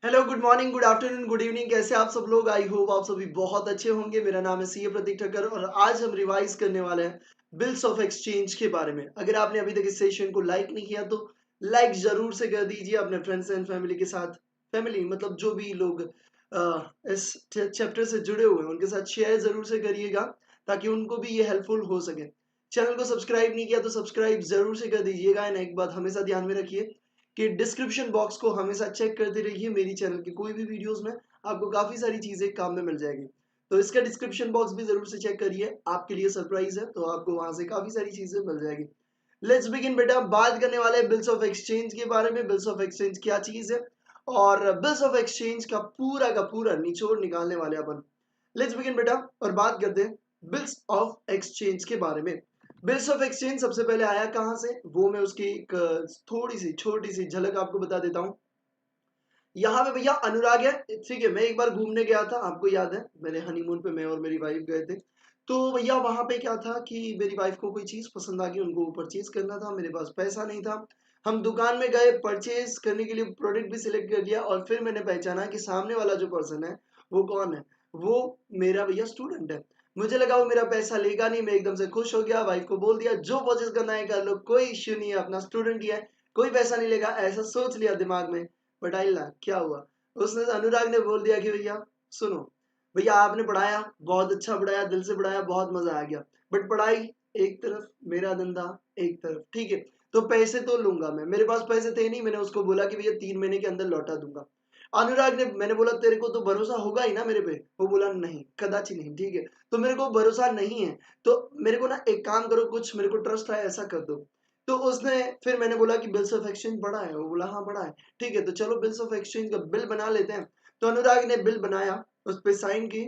Hello, good morning, good afternoon, good evening. कैसे आप सब लोग? आई होप आप सभी बहुत अच्छे होंगे। मेरा नाम है सीए प्रतीक ठक्कर और आज हम रिवाइज करने वाले हैं बिल्स ऑफ एक्सचेंज के बारे में। अगर आपने अभी तक इस सेशन को लाइक नहीं किया तो लाइक जरूर से कर दीजिए अपने फ्रेंड्स एंड फैमिली के साथ। फैमिली मतलब जो भी लोग इस चैप्टर से जुड़े हुए हैं उनके साथ शेयर जरूर से करिएगा ताकि उनको भी ये हेल्पफुल हो सके। चैनल को सब्सक्राइब नहीं किया तो सब्सक्राइब जरूर से कर दीजिएगा। एंड एक बात हमेशा ध्यान में रखिए कि डिस्क्रिप्शन बॉक्स को हमेशा चेक करते रहिए। मेरी चैनल की कोई भी वीडियोस में आपको काफी सारी चीजें काम में मिल जाएगी, तो इसका डिस्क्रिप्शन बॉक्स भी जरूर से चेक करिए। आपके लिए सरप्राइज है तो आपको वहां से काफी सारी चीजें मिल जाएगी। लेट्स बिगिन बेटा। बात करने वाले हैं बिल्स ऑफ एक्सचेंज के बारे में। बिल्स ऑफ एक्सचेंज क्या चीज है और बिल्स ऑफ एक्सचेंज का पूरा निचोड़ निकालने वाले अपन। लेट्स बिगिन बेटा और बात करते हैं बिल्स ऑफ एक्सचेंज के बारे में। बिल्स ऑफ एक्सचेंज सबसे पहले आया कहां से, वो मैं उसकी एक थोड़ी सी छोटी सी झलक आपको बता देता हूँ। यहाँ पे भैया अनुराग है, ठीक है। मैं एक बार घूमने गया था, आपको याद है, मेरे हनीमून पे मैं और मेरी वाइफ गए थे। तो भैया वहां पे क्या था कि मेरी वाइफ को कोई चीज पसंद आ गई, उनको परचेज करना था, मेरे पास पैसा नहीं था। हम दुकान में गए, परचेज करने के लिए प्रोडक्ट भी सिलेक्ट कर लिया और फिर मैंने पहचाना कि सामने वाला जो पर्सन है वो कौन है। वो मेरा भैया स्टूडेंट है। मुझे लगा वो मेरा पैसा लेगा नहीं, मैं एकदम से खुश हो गया, वाइफ को बोल दिया जो परचेज करना है कर लो, कोई इश्यू नहीं है, अपना स्टूडेंट ही है, कोई पैसा नहीं लेगा, ऐसा सोच लिया दिमाग में। बट आई ला क्या हुआ, उसने अनुराग ने बोल दिया कि भैया सुनो, भैया आपने पढ़ाया, बहुत अच्छा पढ़ाया, दिल से पढ़ाया, बहुत मजा आ गया, बट पढ़ाई एक तरफ, मेरा धंधा एक तरफ, ठीक है। तो पैसे तो लूंगा मैं, मेरे पास पैसे थे नहीं, मैंने उसको बोला कि भैया 3 महीने के अंदर लौटा दूंगा। अनुराग ने, मैंने बोला तेरे को तो भरोसा होगा ही ना मेरे पे, वो बोला नहीं कदाचि नहीं, ठीक है। तो मेरे को भरोसा नहीं है तो मेरे को ना एक काम करो, कुछ मेरे को ट्रस्ट है ऐसा कर दो। तो उसने, फिर मैंने बोला कि बिल्स ऑफ एक्सचेंज पढ़ा है, वो बोला हाँ पढ़ा है, ठीक है तो चलो बिल्स ऑफ एक्सचेंज का बिल बना लेते हैं। तो अनुराग ने बिल बनाया, उस पर साइन की,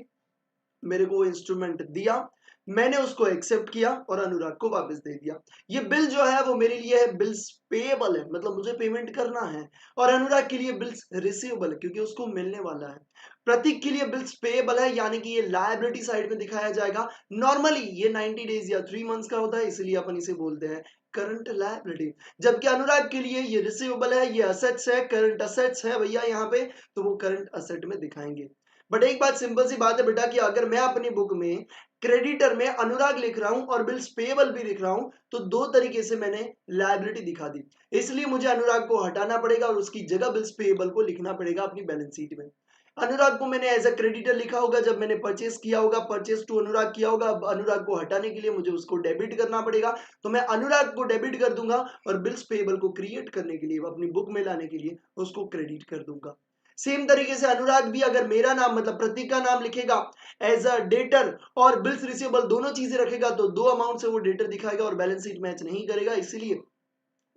मेरे को वो इंस्ट्रूमेंट दिया, मैंने उसको एक्सेप्ट किया और अनुराग को वापस दे दिया। ये बिल जो है वो मेरे लिए है बिल्स पेएबल है, मतलब मुझे पेमेंट करना है। और अनुराग के लिए बिल्स रिसीवेबल है क्योंकि उसको मिलने वाला है। प्रतीक के लिए बिल्स पेएबल है, यानी कि ये लायबिलिटी साइड में दिखाया जाएगा। नॉर्मली ये 90 डेज या 3 मंथ्स का होता है, इसलिए अपन इसे बोलते हैं करंट लायबिलिटी। जबकि अनुराग के लिए ये रिसीवेबल है, ये असेट्स है, करंट असेट्स है भैया यहाँ पे, तो वो करंट असेट में दिखाएंगे। बट एक बात, सिंपल सी बात है बेटा कि अगर मैं अपनी बुक में क्रेडिटर में अनुराग लिख रहा हूं और बिल्स पेएबल भी लिख रहा हूं तो दो तरीके से मैंने लायबिलिटी दिखा दी। इसलिए मुझे अनुराग को हटाना पड़ेगा और उसकी जगह बिल्स पेएबल को लिखना पड़ेगा अपनी बैलेंस शीट में। अनुराग को मैंने एज अ क्रेडिटर लिखा होगा जब मैंने परचेस किया होगा, परचेस टू अनुराग किया होगा। अब अनुराग को हटाने के लिए मुझे उसको डेबिट करना पड़ेगा, तो मैं अनुराग को डेबिट कर दूंगा और बिल्स पेएबल को क्रिएट करने के लिए, अपनी बुक में लाने के लिए उसको क्रेडिट कर दूंगा। सेम तरीके से अनुराग भी अगर मेरा नाम मतलब प्रतीक का नाम लिखेगा एज अ डेटर और बिल्स रिसीवेबल दोनों चीजें रखेगा तो दो अमाउंट से वो डेटर दिखाएगा और बैलेंस शीट मैच नहीं करेगा। इसीलिए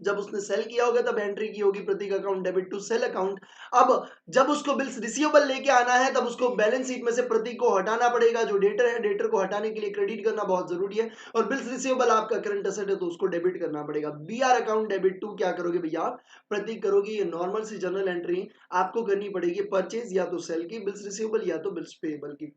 जब उसने सेल किया होगा तब एंट्री की होगी Prateek account debit to sale account. अब जब उसको बिल्स रिसीवेबल लेके आना है तब उसको बैलेंस शीट में से प्रतीक को हटाना पड़ेगा, जो डेटर है, डेटर को हटाने के लिए क्रेडिट करना बहुत जरूरी है। और बिल्स रिसीवेबल आपका करंट असेट है तो उसको डेबिट करना पड़ेगा। बीआर अकाउंट डेबिट टू क्या करोगे भैया, प्रतीक करोगे। ये नॉर्मल सी जनरल एंट्री आपको करनी पड़ेगी, परचेज या तो सेल की, बिल्स रिसीवेबल या तो बिल्स पेएबल की।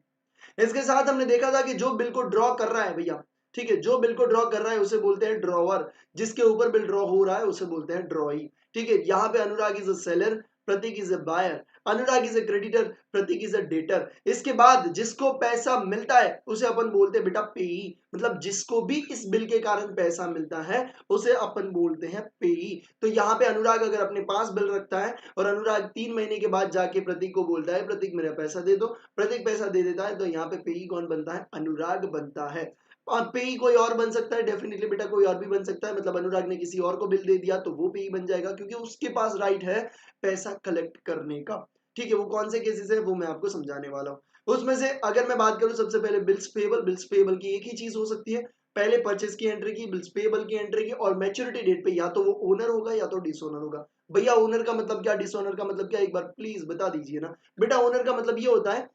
इसके साथ हमने देखा था कि जो बिल को ड्रॉ कर रहा है भैया, ठीक है, जो बिल को ड्रॉ कर रहा है उसे बोलते हैं ड्रॉवर, जिसके ऊपर बिल ड्रॉ हो रहा है उसे बोलते हैं ड्रॉई, ठीक है। यहाँ पे Anurag is a seller, Prateek is a buyer, Anurag is a creditor, Prateek is a debtor. इसके बाद जिसको पैसा मिलता है उसे अपन बोलते हैं बेटा पेई, मतलब जिसको भी इस बिल के कारण पैसा मिलता है उसे अपन बोलते हैं पेई। तो यहाँ पे अनुराग अगर अपने पास बिल रखता है और अनुराग 3 महीने के बाद जाके प्रतीक को बोलता है प्रतीक मेरा पैसा दे दो, प्रतीक पैसा दे देता है, तो यहाँ पे पेई कौन बनता है, अनुराग बनता है। और पेई कोई और बन सकता है, डेफिनेटली बेटा कोई और भी बन सकता है, मतलब अनुराग ने किसी और को बिल दे दिया तो वो पेई बन जाएगा क्योंकि उसके पास राइट है पैसा कलेक्ट करने का, ठीक है। वो कौन से केसेस है वो मैं आपको समझाने वाला हूँ। उसमें से अगर मैं बात करूं सबसे पहले बिल्स पेएबल, बिल्स पेएबल की एक ही चीज हो सकती है, पहले परचेस की एंट्री की, बिल्स पेएबल की एंट्री की, और मैच्योरिटी डेट पे या तो वो ओनर होगा या तो डिसओनर होगा। भैया ओनर का मतलब क्या, डिसओनर का मतलब क्या, एक बार प्लीज बता दीजिए ना। बेटा ओनर का मतलब ये होता है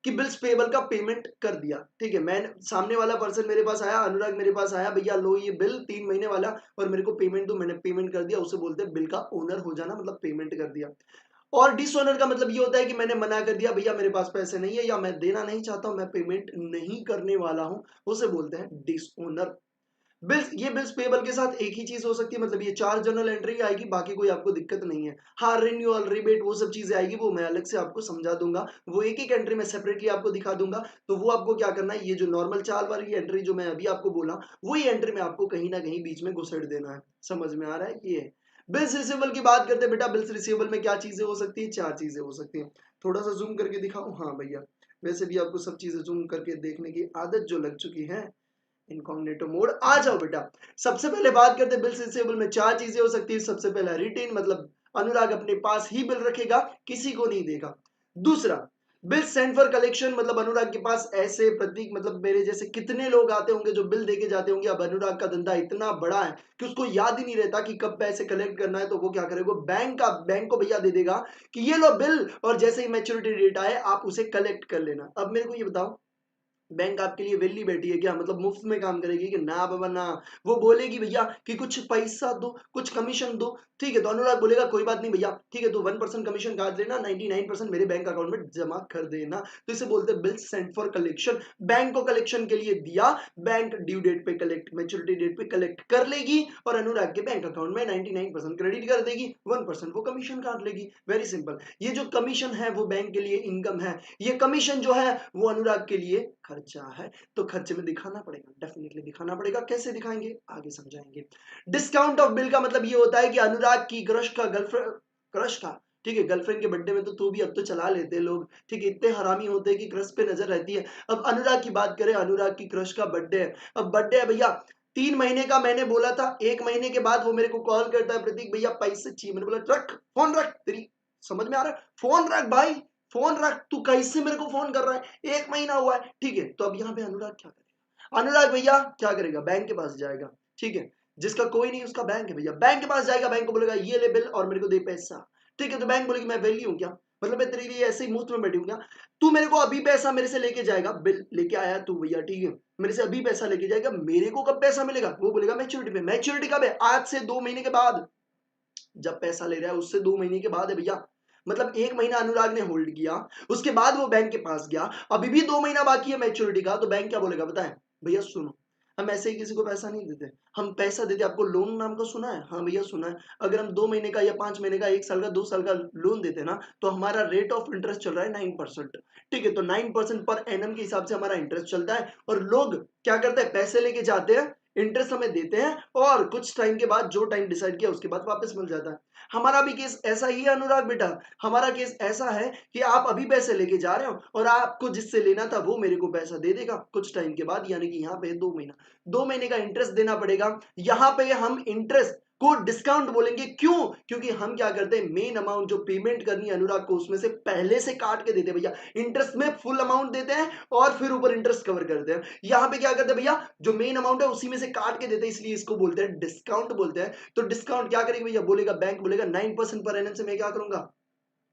कि बिल्स पेबल का पेमेंट कर दिया, ठीक है। मैं, सामने वाला पर्सन मेरे पास आया, अनुराग मेरे पास आया, भैया लो ये बिल 3 महीने वाला और मेरे को पेमेंट दो, मैंने पेमेंट कर दिया, उसे बोलते हैं बिल का ओनर हो जाना, मतलब पेमेंट कर दिया। और डिसओनर का मतलब ये होता है कि मैंने मना कर दिया, भैया मेरे पास पैसे नहीं है या मैं देना नहीं चाहता हूं, मैं पेमेंट नहीं करने वाला हूं, उसे बोलते हैं डिसओनर। बिल्स, ये बिल्स पेबल के साथ एक ही चीज हो सकती है, मतलब ये 4 जर्नल एंट्री आएगी, बाकी कोई आपको दिक्कत नहीं है। हाँ, रिन्यूअल, रिबेट वो सब चीजें आएगी, वो मैं अलग से आपको समझा दूंगा, वो एक एक एंट्री में सेपरेटली आपको दिखा दूंगा। तो वो आपको क्या करना है, ये जो नॉर्मल चाल वाली एंट्री जो मैं अभी आपको बोला, वही एंट्री में आपको कहीं ना कहीं बीच में घुसेड़ देना है। समझ में आ रहा है? ये बिल्स रिसीवेबल की बात करते हैं बेटा। बिल्स रिसीवेबल में क्या चीजें हो सकती है? 4 चीजें हो सकती है। थोड़ा सा जूम करके दिखाऊं? हाँ भैया, वैसे भी आपको सब चीजें जूम करके देखने की आदत जो लग चुकी है। इनकॉग्निटो मोड आ जाओ बेटा। सबसे पहले बात करते हैं बिल रिसीवेबल में 4 चीजें हो सकती है। सबसे पहला रिटेन, मतलब अनुराग अपने पास ही बिल रखेगा, किसी को नहीं देगा। दूसरा, बिल सेंड फॉर कलेक्शन, मतलब अनुराग के पास ऐसे प्रतीक, मतलब मेरे जैसे कितने लोग आते होंगे जो बिल देके जाते होंगे। अब अनुराग का धंधा इतना बड़ा है कि उसको याद ही नहीं रहता कि कब पैसे कलेक्ट करना है, तो वो क्या करेगा, बैंक को भैया दे देगा कि ये लो बिल, और जैसे ही मैच्योरिटी डेट आए आप उसे कलेक्ट कर लेना। अब मेरे को ये बताओ, बैंक आपके लिए वेली बैठी है क्या? मतलब मुफ्त में काम करेगी कि? ना बाबा ना। वो बोलेगी भैया कि कुछ पैसा दो, कुछ कमीशन दो। ठीक है, तो अनुराग बोलेगा कोई बात नहीं भैया, ठीक है, तो 1% कमीशन काट देना, 99% मेरे बैंक अकाउंट में जमा कर देना। तो इसे बोलते हैं bill sent for collection. Bank को कलेक्शन के लिए दिया, बैंक ड्यू डेट पे कलेक्ट, मैच्योरिटी डेट पे कलेक्ट कर लेगी, और अनुराग के बैंक अकाउंट में 99% क्रेडिट कर देगी, 1% वो कमीशन काट लेगी। Very simple. ये जो कमीशन है वो बैंक के लिए इनकम है, ये कमीशन जो है वो अनुराग के लिए खर्चा है। तो खर्चे में दिखाना पड़ेगा, डेफिनेटली दिखाना पड़ेगा। कैसे दिखाएंगे आगे समझाएंगे। डिस्काउंट ऑफ बिल का मतलब ये होता है कि अनुराग की क्रश का गर्लफ्रेंड, क्रश का, ठीक है, गर्लफ्रेंड के बर्थडे में तो तू भी अब तो चला लेते हैं लोग, ठीक है, इतने हरामी होते हैं कि क्रश पे नजर रहती है। अब अनुराग की बात करें, अनुराग की क्रश का बर्थडे है, अब बर्थडे है भैया, 3 महीने का मैंने बोला था, 1 महीने के बाद वो मेरे को कॉल करता है, प्रतीक भैया पैसे चाहिए। मैंने बोला रख फोन, रख, तेरी समझ में आ रहा है? फोन रख भाई, फोन रख, तू कैसे मेरे को फोन कर रहा है? 1 महीना हुआ है, ठीक है। तो अब यहाँ पे अनुराग क्या करेगा? अनुराग भैया क्या करेगा? बैंक के पास जाएगा, ठीक है, जिसका कोई नहीं उसका बैंक है भैया, बैंक के पास जाएगा, बैंक को बोलेगा ये ले बिल और मेरे को दे पैसा। ठीक है, तो बैंक बोलेगी मैं वैल्यू हूँ क्या? मतलब मैं तेरे लिए ऐसे ही मुफ्त में बैठी हूँ क्या? तू मेरे को अभी पैसा मेरे से लेके जाएगा, बिल लेके आया तू भैया, ठीक है, मेरे से अभी पैसा लेके जाएगा, मेरे को कब पैसा मिलेगा? वो बोलेगा मैच्योरिटी पे। मैच्योरिटी कब है? आज से 2 महीने के बाद। जब पैसा ले रहा है उससे 2 महीने के बाद है भैया। मतलब 1 महीना अनुराग ने होल्ड किया, उसके बाद वो बैंक के पास गया, अभी भी 2 महीना बाकी है मैच्योरिटी का, तो बैंक क्या बोलेगा बताएं? भैया सुनो, हम ऐसे ही किसी को पैसा नहीं देते, हम पैसा देते आपको। लोन नाम का सुना है? हाँ भैया सुना है। अगर हम 2 महीने का या 5 महीने का, 1 साल का, 2 साल का लोन देते ना, तो हमारा रेट ऑफ इंटरेस्ट चल रहा है 9%। ठीक है, तो 9% पर एनम के हिसाब से हमारा इंटरेस्ट चलता है, और लोग क्या करते हैं, पैसे लेके जाते हैं, इंटरेस्ट हमें देते हैं, और कुछ टाइम के बाद, जो टाइम डिसाइड किया उसके बाद वापस मिल जाता है। हमारा भी केस ऐसा ही है अनुराग बेटा। हमारा केस ऐसा है कि आप अभी पैसे लेके जा रहे हो, और आपको जिससे लेना था वो मेरे को पैसा दे देगा कुछ टाइम के बाद, यानी कि यहाँ पे 2 महीना, 2 महीने का इंटरेस्ट देना पड़ेगा। यहाँ पे हम इंटरेस्ट को डिस्काउंट बोलेंगे, क्यों? क्योंकि हम क्या करते हैं, मेन अमाउंट जो पेमेंट करनी है अनुराग को, उसमें से पहले से काट के देते हैं भैया। इंटरेस्ट में फुल अमाउंट देते हैं, और फिर ऊपर इंटरेस्ट कवर करते हैं। यहाँ पे क्या करते हैं भैया, जो मेन अमाउंट है उसी में से काट के देते हैं, इसलिए इसको बोलते हैं डिस्काउंट बोलते हैं। तो डिस्काउंट क्या करेगा भैया? बोलेगा, बैंक बोलेगा 9% पर एनम से मैं क्या करूंगा,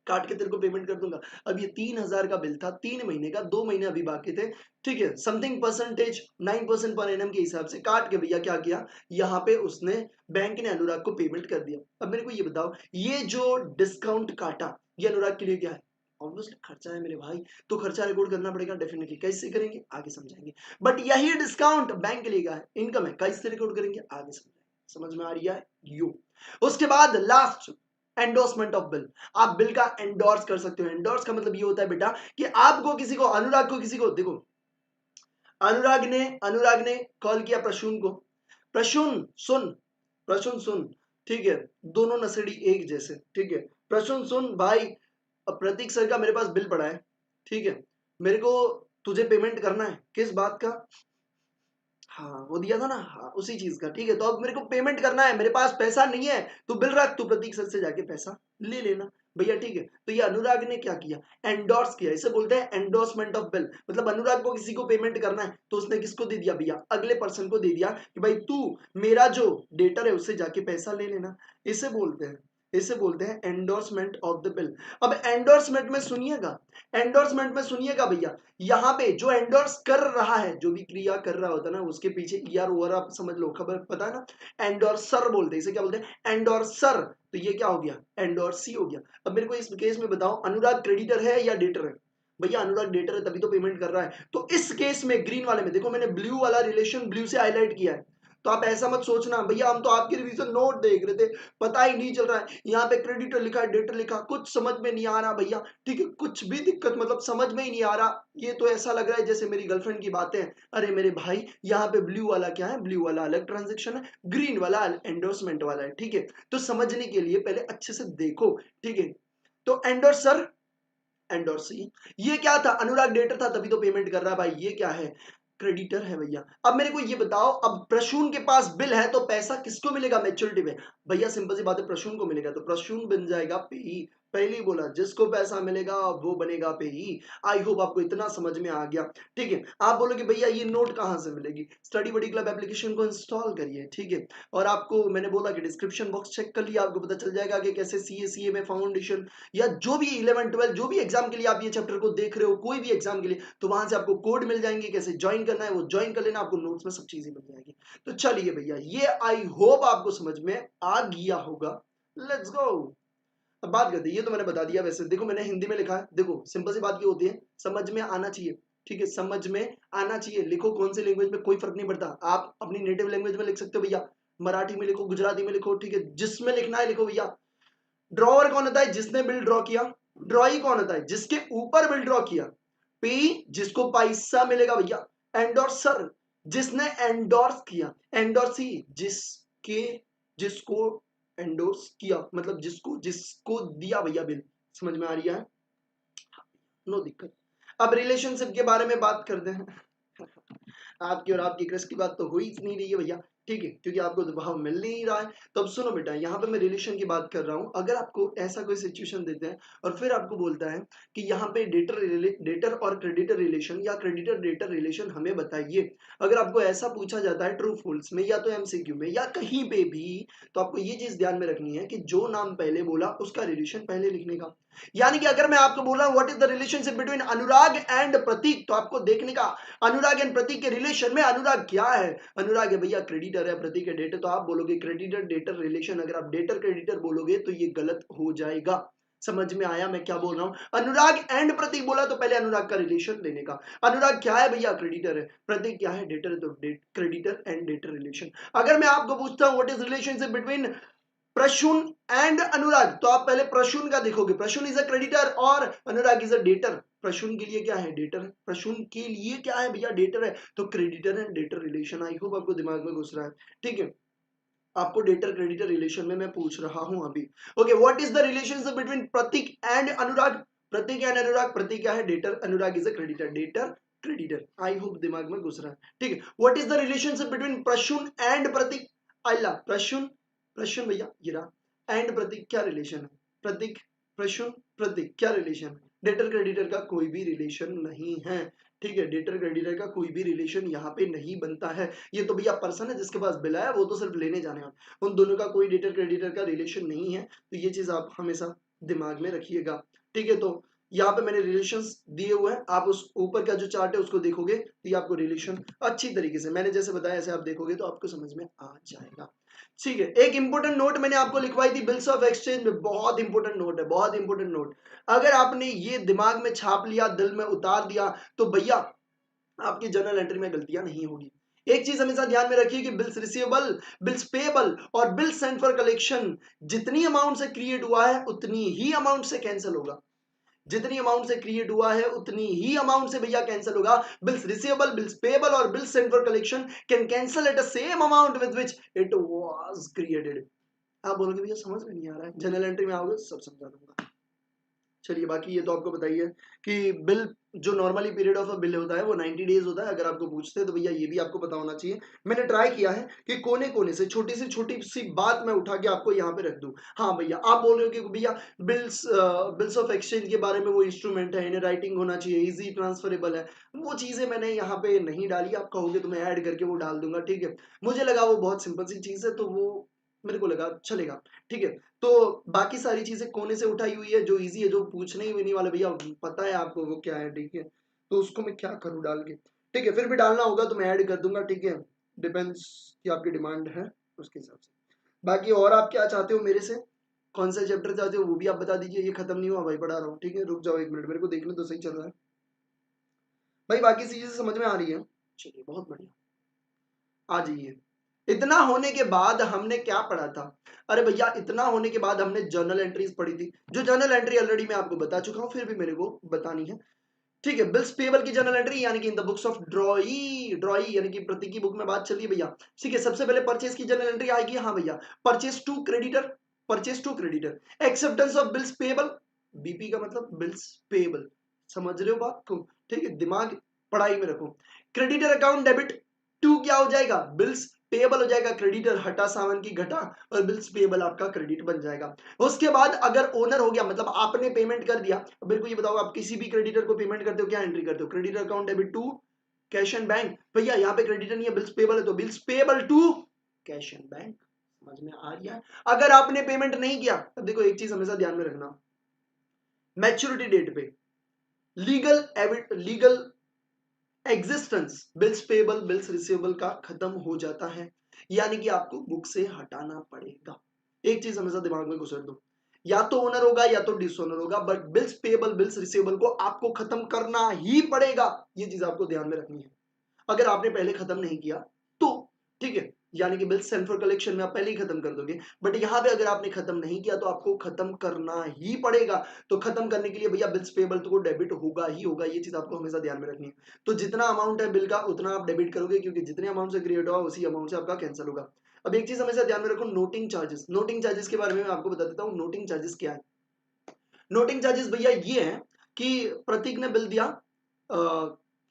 काट के तेरे को पेमेंट कर दूंगा। अब ये 3,000 का बिल था, 3 महीने का, 2 महीने अभी बाकी थे, ठीक है, समथिंग परसेंटेज 9% पर एनम के हिसाब से काट के भैया क्या किया, यहाँ पे उसने, बैंक ने अनुराग को पेमेंट कर दिया। अब मेरे को ये बताओ, ये जो डिस्काउंट काटा, ये अनुराग के लिए क्या है? ऑब्वियसली खर्चा है मेरे भाई, तो खर्चा रिकॉर्ड करना पड़ेगा डेफिनेटली। कैसे करेंगे आगे समझाएंगे, बट यही डिस्काउंट बैंक के लिए क्या है? इनकम है। कैसे रिकॉर्ड करेंगे आगे समझाएंगे। समझ में आ रही है? यू। उसके बाद लास्ट, एंडोर्समेंट ऑफ बिल। आप बिल का एंडोर्स कर सकते हो। एंडोर्स का मतलब ये होता है बेटा कि आपको किसी को, अनुराग को किसी को, देखो, अनुराग ने कॉल किया प्रसून को, प्रसून सुन, प्रसून सुन, ठीक है, दोनों नशेड़ी एक जैसे, ठीक है, प्रसून सुन भाई, प्रतीक सर का मेरे पास बिल पड़ा है, ठीक है, मेरे को तुझे पेमेंट करना है, किस बात का? हाँ वो दिया था ना, हाँ उसी चीज का, ठीक है, तो अब मेरे को पेमेंट करना है, मेरे पास पैसा नहीं है, तू बिल रख, तू प्रतीक सर से जाके पैसा ले लेना भैया, ठीक है। तो ये अनुराग ने क्या किया, एंडोर्स किया, इसे बोलते हैं एंडोर्समेंट ऑफ बिल। मतलब अनुराग को किसी को पेमेंट करना है, तो उसने किसको दे दिया भैया, अगले पर्सन को दे दिया कि भाई तू मेरा जो डेटर है उससे जाके पैसा ले लेना। इसे बोलते हैं एंडोर्समेंट ऑफ द बिल। अब एंडोर्समेंट में सुनिएगा भैया, यहाँ पे जो एंडोर्स कर रहा है, जो भी क्रिया कर रहा होता है ना, उसके पीछे ईआर ओवर आप समझ लो, खबर पता है ना, एंडोर्सर बोलते हैं, इसे क्या बोलते हैं, एंडोर्सर। तो ये क्या हो गया, एंडोर्सी हो गया। अब मेरे को इस केस में बताओ, अनुराग क्रेडिटर है या डेटर है? भैया अनुराग डेटर है, तभी तो पेमेंट कर रहा है। तो इस केस में ग्रीन वाले में देखो, मैंने ब्लू वाला रिलेशन ब्लू से हाईलाइट किया है, तो आप ऐसा मत सोचना भैया हम तो आपके रिवीजन नोट देख रहे थे, पता ही नहीं चल रहा है, यहाँ पे क्रेडिटर लिखा है, डेटर लिखा, कुछ समझ में नहीं आ रहा भैया, ठीक है, कुछ भी दिक्कत मतलब समझ में ही नहीं आ रहा। ये तो ऐसा लग रहा है जैसे मेरी गर्लफ्रेंड की बातें हैं। अरे मेरे भाई यहाँ पे ब्लू वाला क्या है, ब्लू वाला अलग ट्रांजेक्शन है, ग्रीन वाला एंडोर्समेंट वाला है, ठीक है। तो समझने के लिए पहले अच्छे से देखो, ठीक है। तो एंडोर्सर, एंडोर्सी, ये क्या था, अनुराग डेटर था तभी तो पेमेंट कर रहा है भाई, ये क्या है, क्रेडिटर है भैया। अब मेरे को ये बताओ, अब प्रसून के पास बिल है तो पैसा किसको मिलेगा मैच्योरिटी में, भैया सिंपल सी बात है, प्रसून को मिलेगा, तो प्रसून बन जाएगा पेई। पहले ही बोला जिसको पैसा मिलेगा वो बनेगा पेई। आई होप आपको इतना समझ में आ गया, ठीक है। आप बोलोगे भैया ये नोट कहां से मिलेगी, स्टडी बडी क्लब एप्लीकेशन को इंस्टॉल करिए, ठीक है। और आपको मैंने बोला कि डिस्क्रिप्शन बॉक्स चेक कर लिया, आपको पता चल जाएगा कि कैसे सीए में फाउंडेशन या जो भी 11 12 जो भी एग्जाम के लिए आप ये चैप्टर को देख रहे हो, कोई भी एग्जाम के लिए, तो वहां से आपको कोड मिल जाएंगे, कैसे ज्वाइन करना है वो ज्वाइन कर लेना, आपको नोट्स में सब चीजें मिल जाएगी। तो चलिए भैया, ये आई होप आपको समझ में आ गया होगा। Let's go. अब बात करते हैं, ये तो मैंने बता दिया, वैसे देखो मैंने हिंदी में लिखा है, देखो सिंपल सी बात ये होती है, समझ में आना चाहिए, ठीक है, समझ में आना चाहिए। लिखो कौन सी लैंग्वेज में कोई फर्क नहीं पड़ता, आप अपनी नेटिव लैंग्वेज में लिख सकते हो भैया, मराठी में लिखो, गुजराती में लिखो, ठीक है, जिसमें लिखना है लिखो भैया। ड्रॉवर कौन होता है, जिसने बिल ड्रॉ किया। ड्रॉई कौन होता है, जिसके ऊपर बिल ड्रॉ किया। पी, जिसको पैसा मिलेगा भैया। एंडोर्सर, जिसने एंडोर्स किया। एंडोर्सी, जिसके, जिसको एंडोर्स किया, मतलब जिसको जिसको दिया भैया बिल। समझ में आ रही है, नो दिक्कत। अब रिलेशनशिप के बारे में बात करते हैं। आपकी और आपकी क्रश की बात तो हो ही नहीं रही है भैया, ठीक है, क्योंकि आपको तो भाव मिल नहीं रहा है। तो अब सुनो बेटा, यहाँ पे मैं रिलेशन की बात कर रहा हूँ। अगर आपको ऐसा कोई सिचुएशन देते हैं और फिर आपको बोलता है कि यहाँ पे डेटर और क्रेडिटर रिलेशन या क्रेडिटर डेटर रिलेशन हमें बताइए। अगर आपको ऐसा पूछा जाता है ट्रू फॉल्स में या तो एमसीक्यू में या कहीं पे भी, तो आपको ये चीज ध्यान में रखनी है कि जो नाम पहले बोला उसका रिलेशन पहले लिखने का। यानी कि अगर मैं आपको बोल रहा हूँ what is the relationship between Anurag and Prateek, तो आपको देखने का अनुराग एंड प्रतीक के रिलेशन में अनुराग क्या है। अनुराग है भैया क्रेडिटर है, प्रतीक है डेटर, तो आप बोलोगे क्रेडिटर डेटर रिलेशन। अगर आप डेटर क्रेडिटर बोलोगे तो ये गलत हो जाएगा। समझ में आया मैं क्या बोल रहा हूं। अनुराग एंड प्रतीक बोला तो पहले अनुराग का रिलेशन लेने का। अनुराग क्या है भैया, क्रेडिटर है। प्रतीक क्या है, डेटर है, तो क्रेडिटर एंड डेटर रिलेशन। अगर मैं आपको पूछता हूं what is relationship between Prasoon and Anurag, तो आप पहले प्रसून का देखोगे। प्रसून इज अ क्रेडिटर और अनुराग इज अ डेटर। प्रसून के लिए क्या है, डेटर है। प्रसून के लिए क्या है भैया, डेटर है, तो creditor and debtor relation. I hope आपको दिमाग में घुस रहा है, ठीक है। आपको डेटर क्रेडिटर रिलेशन में मैं पूछ रहा हूं अभी। Okay, what is the relationship between Prateek and Anurag. Prateek and Anurag, Prateek क्या है, debtor, Anurag is a creditor, debtor creditor. I hope दिमाग में घुस रहा है, ठीक है। What is the relationship between Prasoon and Prateek. आइला प्रसून, प्रसून भैया ये रहा, एंड प्रतीक क्या रिलेशन है, प्रतीक, प्रसून, प्रतीक क्या रिलेशन है। डेटर क्रेडिटर का कोई भी रिलेशन नहीं है, ठीक है। डेटर क्रेडिटर का कोई भी रिलेशन यहाँ पे नहीं बनता है। ये तो भैया पर्सन है जिसके पास बिल है, वो तो सिर्फ लेने जाने वाला, उन दोनों का कोई डेटर क्रेडिटर का रिलेशन नहीं है। तो ये चीज आप हमेशा दिमाग में रखिएगा, ठीक है। तो यहाँ पे मैंने रिलेशंस दिए हुए हैं, आप उस ऊपर का जो चार्ट है उसको देखोगे तो ये आपको रिलेशन अच्छी तरीके से मैंने जैसे बताया ऐसे आप देखोगे तो आपको समझ में आ जाएगा, ठीक है। एक इंपॉर्टेंट नोट मैंने आपको लिखवाई थी बिल्स ऑफ एक्सचेंज में, बहुत इंपॉर्टेंट नोट है, बहुत इंपॉर्टेंट नोट। अगर आपने ये दिमाग में छाप लिया, दिल में उतार दिया, तो भैया आपकी जर्नल एंट्री में गलतियां नहीं होगी। एक चीज हमेशा ध्यान में रखिए कि बिल्स रिसीवेबल, बिल्स पेएबल और बिल सेंड फॉर कलेक्शन जितनी अमाउंट से क्रिएट हुआ है उतनी ही अमाउंट से कैंसिल होगा। जितनी अमाउंट से क्रिएट हुआ है उतनी ही अमाउंट से भैया कैंसिल होगा। बिल्स रिसीवेबल, बिल्स पेएबल और bill send for collection can cancel at the same amount with which it was created. आप बोलोगे भैया समझ में नहीं आ रहा है, जर्नल एंट्री में आओगे सब समझा दूंगा। चलिए, बाकी ये तो आपको बताइए कि बिल जो normally period of a bill होता है वो 90 डेज होता है। अगर आपको पूछते हैं तो भैया ये भी आपको पता होना चाहिए। मैंने ट्राई किया है कि कोने कोने से छोटी सी बात मैं उठा के आपको यहाँ पे रख दूं। हाँ भैया, आप बोल रहे हो कि भैया बिल्स ऑफ एक्सचेंज के बारे में वो इंस्ट्रूमेंट है, इन्हें राइटिंग होना चाहिए, इजी ट्रांसफरेबल है, वो चीजें मैंने यहाँ पे नहीं डाली। आप कहोगे तो मैं ऐड करके वो डाल दूंगा, ठीक है। मुझे लगा वो बहुत सिंपल सी चीज है तो वो मेरे को लगा चलेगा, ठीक है। तो बाकी सारी चीजें कोने से उठाई हुई है, जो इजी है, जो पूछने ही नहीं वाले भैया पता है आपको वो क्या है, ठीक है। तो उसको मैं क्या करूँ डाल के, ठीक है। फिर भी डालना होगा तो मैं ऐड कर दूंगा, ठीक है। डिपेंड्स कि आपकी डिमांड है उसके हिसाब से। बाकी और आप क्या चाहते हो मेरे से, कौन सा चैप्टर चाहते हो वो भी आप बता दीजिए। ये खत्म नहीं हुआ भाई, पढ़ा रहा हूँ, ठीक है। रुक जाओ एक मिनट, मेरे को देखने तो सही चल रहा है भाई, बाकी चीजें समझ में आ रही है। चलिए बहुत बढ़िया, आ जाइए। इतना होने के बाद हमने क्या पढ़ा था? अरे भैया इतना होने के बाद हमने जर्नल एंट्रीज पढ़ी थी, जो जर्नल एंट्री ऑलरेडी मैं आपको बता चुका हूं, फिर भी मेरे को बतानी है। ठीक है, बिल्स पेबल की जर्नल एंट्री यानी कि इन द बुक्स ऑफ ड्रॉई, ड्रॉई यानी कि प्रतीक की बुक में बात चल रही है भैया। ठीक है, सबसे पहले परचेज की जर्नल एंट्री आएगी। हाँ भैया, purchase to creditor, purchase to creditor, acceptance of bills payable, BP का मतलब बिल्स पेबल, समझ रहे हो बात को? ठीक है, दिमाग पढ़ाई में रखो। क्रेडिटर अकाउंट डेबिट टू क्या हो जाएगा? बिल्स पेबल हो जाएगा, क्रेडिटर हटा सावन की घटा और बिल्स पेबल आपका क्रेडिट बन जाएगा। उसके बाद अगर ओनर हो गया, मतलब आपने पेमेंट कर दिया, मेरे को ये बताओ, आप किसी भी क्रेडिटर को पेमेंट करते हो क्या एंट्री करते हो? Creditor account debit to cash and bank. भैया यहाँ पे क्रेडिटर नहीं है, बिल्स पेबल है, तो bills payable to cash and bank. समझ में आ रहा है? अगर आपने पेमेंट नहीं किया, अब देखो एक चीज हमेशा ध्यान में रखना, मैच्योरिटी डेट पे legal existence bills payable bills receivable का खत्म हो जाता है, यानी कि आपको बुक से हटाना पड़ेगा। एक चीज हमेशा दिमाग में घुसेड़ दो, या तो ओनर होगा या तो डिसओनर होगा, but bills payable bills receivable को आपको खत्म करना ही पड़ेगा। ये चीज आपको ध्यान में रखनी है। अगर आपने पहले खत्म नहीं किया तो ठीक है, यानी कि बिल सेंड फॉर कलेक्शन में आप पहले ही खत्म कर दोगे, बट यहां पे अगर आपने खत्म नहीं किया तो आपको खत्म करना ही पड़ेगा। तो खत्म करने के लिए भैया बिल्स पेबल तो डेबिट होगा ही होगा, ये चीज आपको हमेशा ध्यान में रखनी है। तो जितना अमाउंट है बिल का उतना आप डेबिट करोगे, क्योंकि जितने अमाउंट से क्रिएट हुआ उसी अमाउंट से आपका कैंसिल होगा। अब एक चीज हमेशा ध्यान में रखो, नोटिंग चार्जेस। नोटिंग चार्जेस के बारे में मैं आपको बता देता हूँ, नोटिंग चार्जेस क्या है। नोटिंग चार्जेस भैया ये है कि प्रतीक ने बिल दिया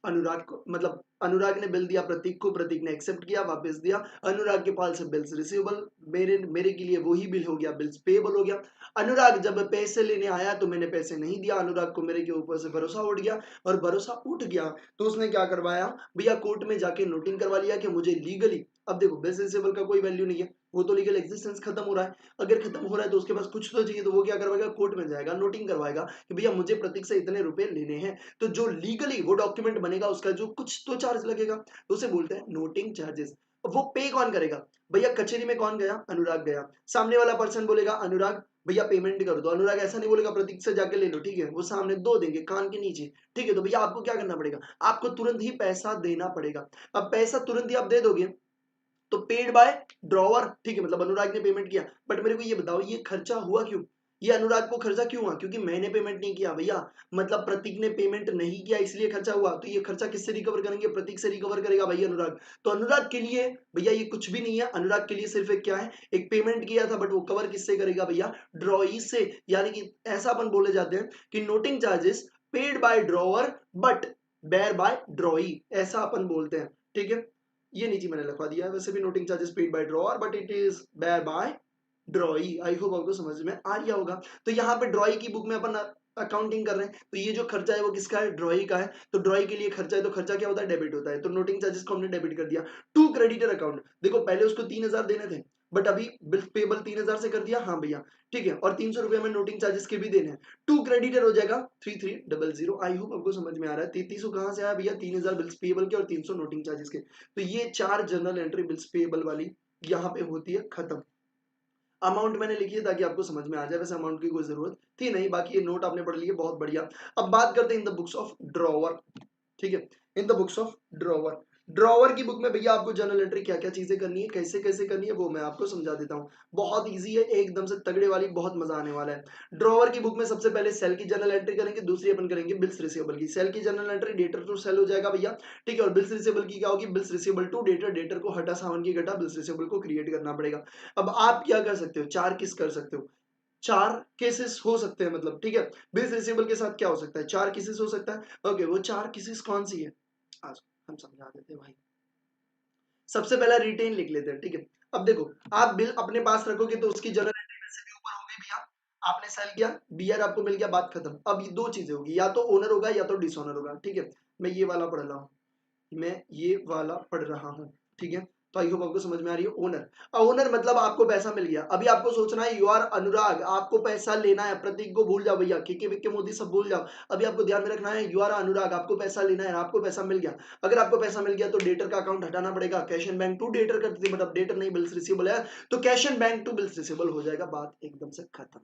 अनुराग को, मतलब अनुराग ने बिल दिया प्रतीक को, प्रतीक ने एक्सेप्ट किया, वापस दिया, अनुराग के पास से बिल्स रिसीवेबल, मेरे मेरे के लिए वही बिल हो गया, बिल्स पेएबल हो गया। अनुराग जब पैसे लेने आया तो मैंने पैसे नहीं दिया, अनुराग को मेरे के ऊपर से भरोसा उठ गया, और भरोसा उठ गया तो उसने क्या करवाया भैया, कोर्ट में जाके नोटिंग करवा लिया कि मुझे लीगली, अब देखो बिल्स रिसीवेबल का कोई वैल्यू नहीं है, वो तो लीगल एग्जिस्टेंस खत्म हो रहा है। अगर खत्म हो रहा है तो उसके पास कुछ तो चाहिए, तो वो क्या करवाएगा, कोर्ट में जाएगा, नोटिंग करवाएगा कि भैया मुझे प्रतीक से इतने रुपए लेने हैं। तो जो लीगली वो डॉक्यूमेंट बनेगा उसका जो कुछ तो चार्ज लगेगा, तो उसे बोलते हैं नोटिंग चार्जेस। वो पे कौन करेगा भैया? कचेरी में कौन गया? अनुराग गया। सामने वाला पर्सन बोलेगा अनुराग भैया पेमेंट कर दो, अनुराग ऐसा नहीं बोलेगा प्रतीक से जाके ले लो, ठीक है, वो सामने दो देंगे कान के नीचे। ठीक है, तो भैया आपको क्या करना पड़ेगा, आपको तुरंत ही पैसा देना पड़ेगा। अब पैसा तुरंत ही आप दे दोगे तो पेड बाय ड्रॉवर, ठीक है, मतलब अनुराग ने पेमेंट किया। बट मेरे को ये बताओ, ये खर्चा हुआ क्यों? ये अनुराग को खर्चा क्यों हुआ? क्योंकि मैंने पेमेंट नहीं किया भैया, मतलब प्रतीक ने पेमेंट नहीं किया इसलिए खर्चा हुआ। तो ये खर्चा किससे रिकवर करेंगे? प्रतीक से रिकवर करेगा भाई अनुराग। तो अनुराग के लिए भैया ये कुछ भी नहीं है, अनुराग के लिए सिर्फ एक क्या है, एक पेमेंट किया था, बट वो कवर किससे करेगा भैया? ड्रॉई से। यानी कि ऐसा अपन बोले जाते हैं कि noting charges paid by drawer but bear by drawee, ऐसा अपन बोलते हैं। ठीक है, ये नीचे मैंने लिखवा दिया है, वैसे भी noting charges paid by drawer but it is bear by drawee. I hope आपको समझ में आ गया होगा। तो यहाँ पे ड्रॉई की बुक में अपन अकाउंटिंग कर रहे हैं, तो ये जो खर्चा है वो किसका है? ड्रॉई का है। तो ड्रॉई के लिए खर्चा है, तो खर्चा क्या होता है? डेबिट होता है। तो नोटिंग चार्जेस को हमने डेबिट कर दिया। टू क्रेडिटर अकाउंट, देखो पहले उसको 3000 देने थे, बट अभी बिल पेबल 3000 से कर दिया। हाँ भैया, ठीक है, और 300 रुपए में नोटिंग चार्जेस के भी देने हैं। टू क्रेडिटर हो जाएगा 3300। आई होप आपको समझ में आ रहा है। 3300 कहां से आया भैया? 3000 बिल्स पेबल के और 300 नोटिंग चार्जेस के। तो ये चार जर्नल एंट्री बिल्स पेबल वाली यहाँ पे होती है खत्म। अमाउंट मैंने लिखी है ताकि आपको समझ में आ जाए, वैसे अमाउंट की कोई जरूरत थी नहीं, बाकी ये नोट आपने पढ़ लिए, बहुत बढ़िया। अब बात करते हैं in the books of drawer. ठीक है, in the books of drawer, drawer की बुक में भैया आपको जर्नल एंट्री क्या क्या चीजें करनी है, कैसे कैसे करनी है, वो मैं आपको समझा देता हूँ। बहुत इजी है, एकदम से तगड़े वाली, बहुत मजा आने वाला है। ड्रॉवर की बुक में सबसे पहले सेल की जर्नल एंट्री करेंगे, दूसरी अपन करेंगे बिल्स रिसीवेबल की। सेल की journal entry debtor to sale हो जाएगा भैया, ठीक है, और बिल्स रिसीवेबल की क्या होगी? Bills receivable to debtor, debtor को हटा सावन की घटा, बिल्स रिसीवेबल को क्रिएट करना पड़ेगा। अब आप क्या कर सकते हो, चार किस कर सकते हो, चार केसेस हो सकते हैं, मतलब ठीक है, बिल्स रिसीवेबल के साथ क्या हो सकता है? चार केसेस हो सकता है। ओके, वो चार केसेस कौन सी है आज हम समझा देते हैं भाई। सबसे पहला रिटेन लिख लेते हैं, ठीक है। अब देखो, आप बिल अपने पास रखोगे तो उसकी जनरल एंट्री में से भी ऊपर होगी भैया, आपने सेल किया, बीआर आपको मिल गया, बात खत्म। अब ये दो चीजें होगी, या तो ओनर होगा या तो डिसओनर होगा, ठीक है। मैं ये वाला पढ़ रहा हूँ, मैं ये वाला पढ़ रहा हूँ, ठीक है। तो आई होप आपको समझ में आ रही है। ओनर, ओनर मतलब आपको पैसा मिल गया। अभी आपको सोचना है यू आर अनुराग, आपको पैसा लेना है, प्रतीक को भूल जाओ भैया, के विक्के मोदी सब भूल जाओ। अभी आपको ध्यान में रखना है यू आर अनुराग, आपको पैसा लेना है, आपको पैसा मिल गया। अगर आपको पैसा मिल गया तो डेटर का अकाउंट हटाना पड़ेगा, cash and bank to debtor करते थे, बट अब डेटर नहीं बिल्स रिसीवेबल है, तो cash and bank to bills receivable हो जाएगा, बात एकदम से खत्म।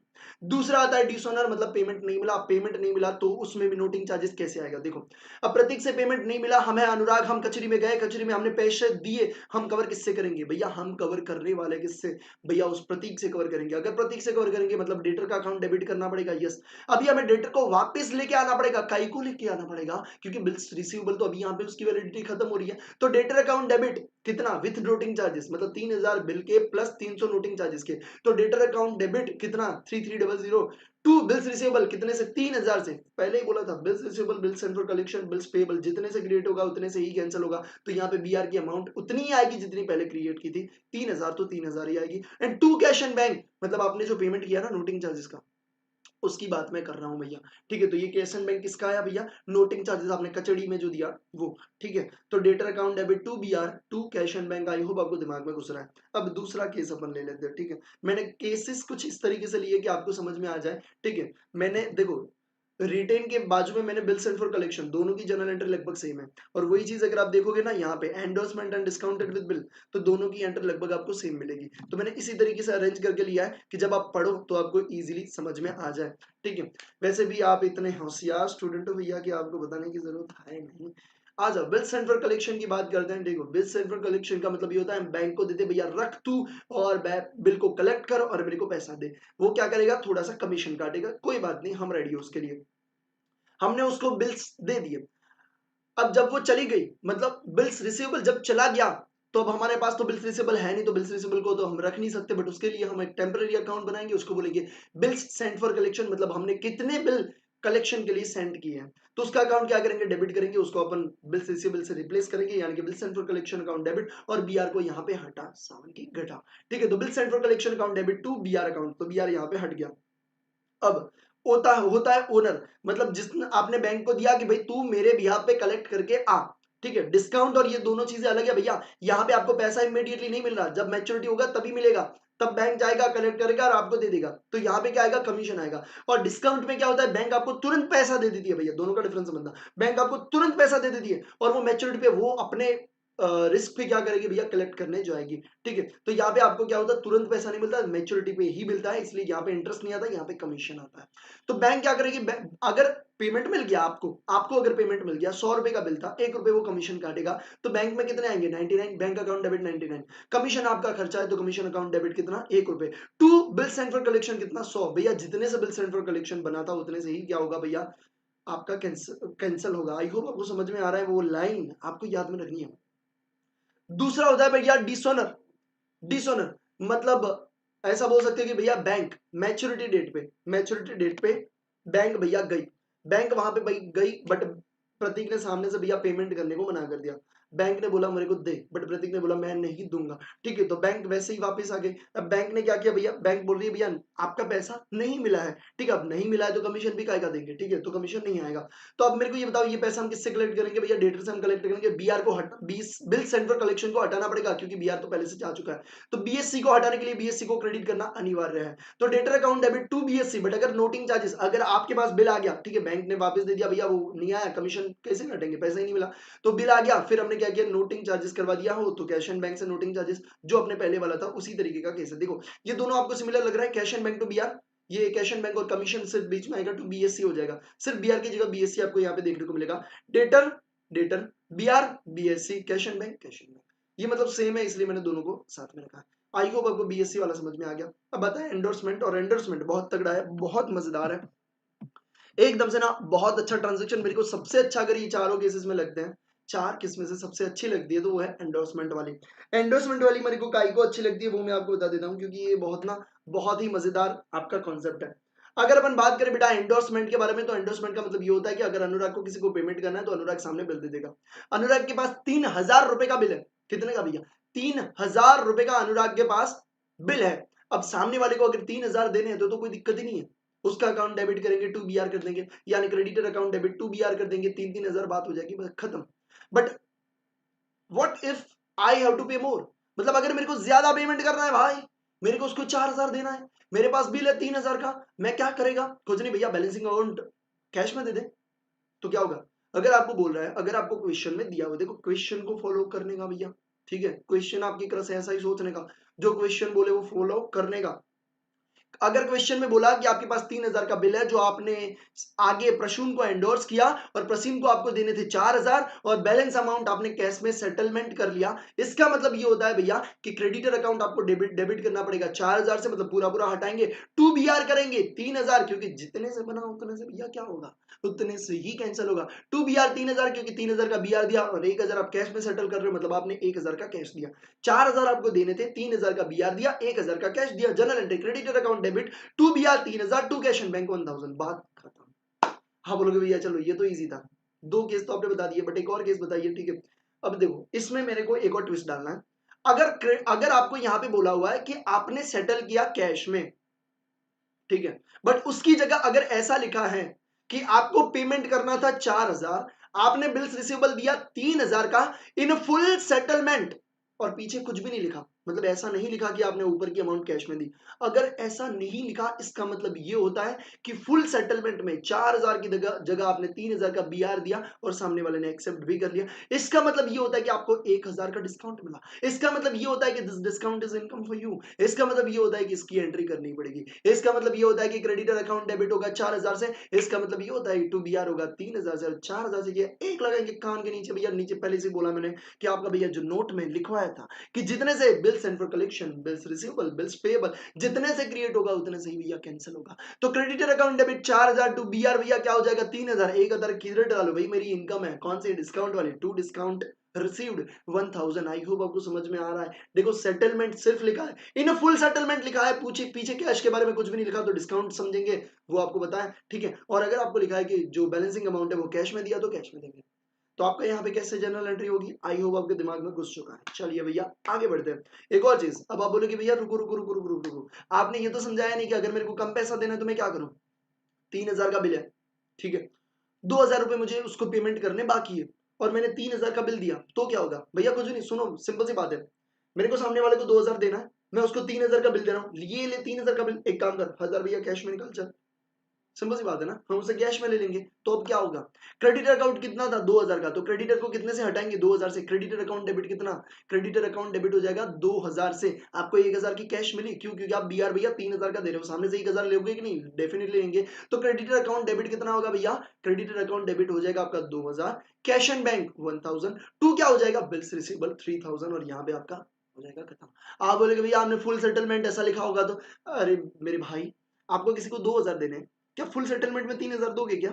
दूसरा आता है डिसऑनर, मतलब पेमेंट नहीं मिला। पेमेंट नहीं मिला तो उसमें भी नोटिंग चार्जेस कैसे आएगा? देखो, अब प्रतीक से पेमेंट नहीं मिला, हमें अनुराग, हम कचेरी में गए, कचेरी में हमने पैसे दिए, हम कवर किससे करेंगे भैया, हम कवर करने वाले किससे भैया, उस प्रतीक से कवर करेंगे। अगर प्रतीक से कवर करेंगे मतलब डेटर का अकाउंट डेबिट करना पड़ेगा, यस। अभी हमें डेटर को वापस लेके आना पड़ेगा, काई को लेके आना पड़ेगा, क्योंकि बिल्स रिसीवेबल तो अभी यहाँ पे उसकी वैलिडिटी खत्म हो रही है। तो डेटर अकाउंट डेबिट कितना, विथ नोटिंग चार्जेस, मतलब 3000 बिल के प्लस 300 नोटिंग चार्जेस के। तो डेटर अकाउंट डेबिट कितना, 3300 टू बिल्स रिसीवेबल कितने से, 3000 से। पहले ही बोला था bills receivable, bills send for collection, bills payable जितने से क्रिएट होगा उतने से ही कैंसिल होगा। तो यहाँ पे बीआर की अमाउंट उतनी ही आएगी जितनी पहले क्रिएट की थी, 3000 तो 3000 ही आएगी। And to cash and bank, मतलब आपने जो पेमेंट किया ना नोटिंग चार्जेस का, उसकी बात मैं कर रहा हूं भैया, ठीक है। तो ये कैश एंड बैंक किसका आया भैया, नोटिंग चार्जेस आपने कचड़ी में जो दिया वो, ठीक है। तो debtor account debit to BR to cash and bank, I hope आपको दिमाग में घुस रहा है। अब दूसरा केस अपन ले लेते हैं, ठीक है। मैंने केसेस कुछ इस तरीके से लिए कि आपको समझ में आ जाए, ठीक है। मैंने देखो रिटेन के बाजू में मैंने बिल सेंड फॉर कलेक्शन, दोनों की जर्नल एंट्री लगभग सेम है। और वही चीज अगर आप देखोगे ना यहाँ पे endorsement and discounted with bill, तो दोनों की एंट्री लगभग आपको सेम मिलेगी। तो मैंने इसी तरीके से अरेंज करके लिया है कि जब आप पढ़ो तो आपको इजीली समझ में आ जाए, ठीक है। वैसे भी आप इतने होशियार स्टूडेंट हो भैया कि आपको बताने की जरूरत है नहीं। आ जाओ बिल सेंड फॉर कलेक्शन की बात करते हैं। देखो बिल सेंड फॉर कलेक्शन का मतलब ये होता है बैंक को देते भैया रख तू, और बिल को कलेक्ट कर और मेरे को पैसा दे। वो क्या करेगा, थोड़ा सा कमीशन काटेगा, कोई बात नहीं, हम रेडी हो उसके लिए। हमने उसको बिल्स दे दिए। अब जब वो चली गई, मतलब बिल्स रिसीवेबल जब चला गया, तो अब हमारे पास तो बिल्स रिसीवेबल है नहीं, तो बिल्स रिसीवेबल को तो हम रख नहीं सकते, बट उसके लिए हम एक टेम्पररी अकाउंट बनाएंगे, उसको बोलेंगे बिल्स सेंड फॉर कलेक्शन, मतलब हमने कितने बिल कलेक्शन के लिए सेंड किए हैं। तो उसका अकाउंट क्या करेंगे, डेबिट करेंगे, उसको अपन बिल्स रिसीवेबल से रिप्लेस करेंगे, यानी कि bill send for collection account debit, और बीआर को यहाँ पे हटा, सावन की घटा, ठीक है। तो bill send for collection account debit to BR account, तो बीआर यहाँ पे हट गया। अब होता है ओनर, मतलब जिसने आपने बैंक को दिया कि भाई तू मेरे बिहाफ पे कलेक्ट करके आ, ठीक है। डिस्काउंट और ये दोनों चीजें अलग है भैया। यहाँ पे आपको पैसा इमीडिएटली नहीं मिल रहा, जब मैच्योरिटी होगा तभी मिलेगा, तब बैंक जाएगा कलेक्ट करेगा और आपको दे देगा। तो यहाँ पे क्या आएगा, कमीशन आएगा। और डिस्काउंट में क्या होता है, बैंक आपको तुरंत पैसा दे देती है भैया, दोनों का डिफरेंस समझना। बैंक आपको तुरंत पैसा दे देती है और वो मैच्योरिटी पे वो अपने रिस्क पे क्या करेगी भैया, कलेक्ट करने जाएगी, ठीक है। तो यहाँ पे आपको क्या होता है, तुरंत पैसा नहीं मिलता, मैच्योरिटी पे ही मिलता है, इसलिए यहाँ पे इंटरेस्ट नहीं आता, यहाँ पे कमीशन आता है। तो बैंक क्या करेगी, अगर पेमेंट मिल गया आपको, अगर पेमेंट मिल गया, 100 रुपए का बिल था, 1 रुपए वो कमीशन काटेगा, तो बैंक में कितने आएंगे, 99, बैंक अकाउंट डेबिट 99। कमीशन आपका खर्चा है, तो कमीशन अकाउंट डेबिट कितना, 1 रुपए। To bill send for collection कितना, 100 भैया, जितने से बिल सेंड फॉर कलेक्शन बना था उतने से ही क्या होगा भैया, आपका कैंसिल होगा। आई होप आपको समझ में आ रहा है, वो लाइन आपको याद में रखनी है। दूसरा होता है भैया डिसोनर। डिसोनर मतलब ऐसा बोल सकते हैं कि भैया बैंक मैच्योरिटी डेट पे बैंक भैया गई, बैंक वहां पे भाई गई, बट प्रतीक ने सामने से भैया पेमेंट करने को मना कर दिया। बैंक ने बोला मेरे को दे, बट प्रतीक ने बोला मैं नहीं दूंगा, ठीक है। तो बैंक वैसे ही वापस आ गई। अब बैंक ने क्या किया भैया, बैंक बोल रही है भैया आपका पैसा नहीं मिला है, ठीक है। अब नहीं मिला है तो कमीशन भी कायका देंगे, ठीक है, तो कमीशन नहीं आएगा। तो अब मेरे को ये बताओ, ये पैसा हम किससे कलेक्ट करेंगे भैया, डेटर से हम कलेक्ट करेंगे। बीआर को हटा, बिल सेंड फॉर कलेक्शन को हटाना पड़ेगा, क्योंकि बीआर तो पहले से जा चुका है। तो बीएससी को हटाने के लिए बीएससी को क्रेडिट करना अनिवार्य है। तो debtor account debit to BSC, but अगर नोटिंग चार्जेस, अगर आपके पास बिल आ गया, ठीक है, बैंक ने वापस दे दिया भैया, वो नहीं आया, कमीशन कैसे काटेंगे, पैसा ही नहीं मिला। तो बिल आ गया, फिर हमने क्या किया, नोटिंग चार्जेस करवा दिया हो, तो कैश एंड बैंक से नोटिंग चार्जेस, जो अपने पहले वाला था उसी तरीके का केस है। देखो ये दोनों आपको सिमिलर लग रहा है, cash and bank to BR, ये कैश एंड बैंक और कमीशन सिर्फ बीच में आएगा, टू बीएससी हो जाएगा। सिर्फ बीआर की जगह बीएससी आपको यहाँ पे देखने को मिलेगा। Debtor debtor BR BSC, cash and bank cash and bank, ये मतलब सेम है, इसलिए मैंने दोनों को साथ में रखा है। आई होप आपको बीएससी वाला समझ में आ गया। अब बताएं एंडोर्समेंट, और एंडोर्समेंट बहुत तगड़ा है, बहुत मजेदार है, एकदम से ना बहुत अच्छा ट्रांजेक्शन। मेरे को सबसे अच्छा अगर ये चारों केसेस में लगते हैं, चार किस्में से सबसे अच्छी लगती है तो वो है एंडोर्समेंट वाली। एंडोर्समेंट वाली मेरे को काई को अच्छी लगती है, वो मैं आपको बता देता हूँ, क्योंकि ये बहुत ही मजेदार आपका कॉन्सेप्ट है। अगर अपन बात करें बेटा एंडोर्समेंट के बारे में, तो एंडोर्समेंट का मतलब ये होता है कि अगर अनुराग को किसी को पेमेंट करना है तो अनुराग सामने बिल दे देगा। अनुराग के पास 3000 रुपए का बिल है, कितने का भैया, 3000 रुपए का अनुराग के पास बिल है। अब सामने वाले को अगर 3000 देने हैं तो कोई दिक्कत ही नहीं है, उसका अकाउंट डेबिट करेंगे, टू बीआर कर देंगे, यानी creditor account debit to BR कर देंगे, 3-3000 बात हो जाएगी, बस खत्म। But what if I have to pay more, मतलब अगर मेरे को ज्यादा पेमेंट करना है भाई, मेरे को उसको 4000 देना है, मेरे पास बिल है 3000 का, मैं क्या करेगा, कुछ नहीं भैया, बैलेंसिंग अकाउंट कैश में दे दे। तो क्या होगा, अगर आपको बोल रहा है, अगर आपको क्वेश्चन में दिया हुआ, देखो क्वेश्चन को फॉलो करने का भैया, ठीक है, क्वेश्चन आपकी तरह से ऐसा ही सोचने का, जो क्वेश्चन बोले वो फॉलो करने का। अगर क्वेश्चन में बोला कि आपके पास 3,000 का बिल है जो आपने आगे प्रसून को एंडोर्स किया और प्रसून को आपको देने थे 4,000 और बैलेंस अमाउंट आपने कैश में सेटलमेंट कर लिया, इसका मतलब ये होता है भैया कि क्रेडिटर अकाउंट आपको डेबिट करना पड़ेगा 4,000 से, मतलब पूरा पूरा हटाएंगे, 2BR करेंगे 3,000, क्योंकि जितने से बना उतने से भैया क्या होगा, उतने से ही कैंसिल होगा। 2BR 3,000, क्योंकि 3,000 का BR दिया और 1,000 आप कैश में सेटल कर रहे हो, मतलब आपने 1,000 का कैश दिया। 4,000 आपको देने थे, 3,000 का BR दिया, 1,000 का कैश दिया। General entry creditor account debit 2BR 3,000, 2 cash and bank 1,000, बात खत्म। हाँ बोलोगे भैया चलो ये तो इजी था, 2 केस तो आपने बता दिए, बट एक और केस बताइए, ठीक है। अब देखो इसमें मेरे को एक और ट्विस्ट डालना है। अगर आपको यहां पे बोला हुआ है कि आपने सेटल किया कैश में, ठीक है, बट उसकी जगह अगर ऐसा लिखा है कि आपको पेमेंट करना था 4,000, आपने बिल्स रिसीवेबल दिया 3,000 का इन फुल सेटलमेंट, और पीछे कुछ भी नहीं लिखा, मतलब ऐसा नहीं लिखा कि आपने ऊपर की अमाउंट कैश में दी। अगर ऐसा नहीं लिखा, इसका मतलब ये होता है कि फुल सेटलमेंट में 4,000 की जगह आपने 3,000 का BR दिया और सामने वाले ने एक्सेप्ट भी कर लिया। इसका मतलब ये होता है कि आपको 1,000 का डिस्काउंट मिला। इसका मतलब ये होता है कि this discount is income for you. इसका मतलब ये होता है कि इसकी एंट्री करनी पड़ेगी। इसका मतलब ये होता है कि क्रेडिटर अकाउंट डेबिट होगा 4,000 से। इसका मतलब ये होता है कि 2BR होगा 3,000 से, और 4,000 से ये एक लगाएंगे कान के नीचे भैया, नीचे पहले से बोला मैंने कि आपका भैया जो नोट में लिखवाया था कि जितने से bills send for collection, bills receivable, bills payable जितने से क्रिएट होगा उतने से ही भैया कैंसिल होगा। तो creditor account debit 4,000 to BR भैया क्या हो जाएगा 3,000, 1,000 किधर डालो भाई, मेरी इनकम है कौन सी, डिस्काउंट वाली, to discount received 1,000। I hope आपको समझ में आ रहा है। देखो सेटलमेंट सिर्फ लिखा है, इन फुल सेटलमेंट लिखा है, पूछे पीछे कैश के बारे में कुछ भी नहीं लिखा, तो डिस्काउंट समझेंगे वो आपको बताएं, ठीक है। और अगर आपको लिखा है कि जो बैलेंसिंग अमाउंट है वो कैश में दिया तो कैश में देंगे। तो आपका यहाँ पे कैसे जनरल एंट्री होगी, आई होप आपके दिमाग में घुस चुका है। चलिए भैया आगे बढ़ते हैं। एक और चीज, अब आप बोलोगे भैया रुको रुको रुको रुको रुको रुको, आपने ये तो समझाया नहीं कि अगर मेरे को कम पैसा देना है तो मैं क्या करूं। 3,000 का बिल है, ठीक है, 2,000 रुपए मुझे उसको पेमेंट करने बाकी है और मैंने 3,000 का बिल दिया, तो क्या होगा भैया, कुछ नहीं, सुनो सिंपल सी बात है, मेरे को सामने वाले को 2,000 देना है, मैं उसको 3,000 का बिल दे रहा हूँ, ये ले 3,000 का बिल, एक काम कर 1,000 भैया कैश में निकल चल, सिंपल सी बात है ना, हम उसे कैश में ले लेंगे। तो अब क्या होगा, क्रेडिटर अकाउंट कितना था 2,000 का, तो क्रेडिटर को कितने से हटाएंगे 2,000 से, क्रेडिटर अकाउंट डेबिट कितना, क्रेडिटर अकाउंट डेबिट हो जाएगा 2,000 से। आपको 1,000 की कैश मिली, क्यों, क्योंकि आप BR भैया 3,000 का दे रहे हो, सामने से 1,000 लोगे कि नहीं, डेफिनेटली लेंगे। तो क्रेडिटर अकाउंट डेबिट कितना होगा भैया, क्रेडिटर अकाउंट डेबिट हो जाएगा आपका 2,000, कैश एंड बैंक 1,000, टू क्या हो जाएगा बिल्स रिसीवेबल 3,000, और यहाँ पे आपका हो जाएगा खत्म। आप बोलेगे भैया आपने फुल सेटलमेंट ऐसा लिखा होगा तो, अरे मेरे भाई आपको किसी को 2,000 देने हैं, क्या फुल सेटलमेंट में 3,000 दोगे क्या,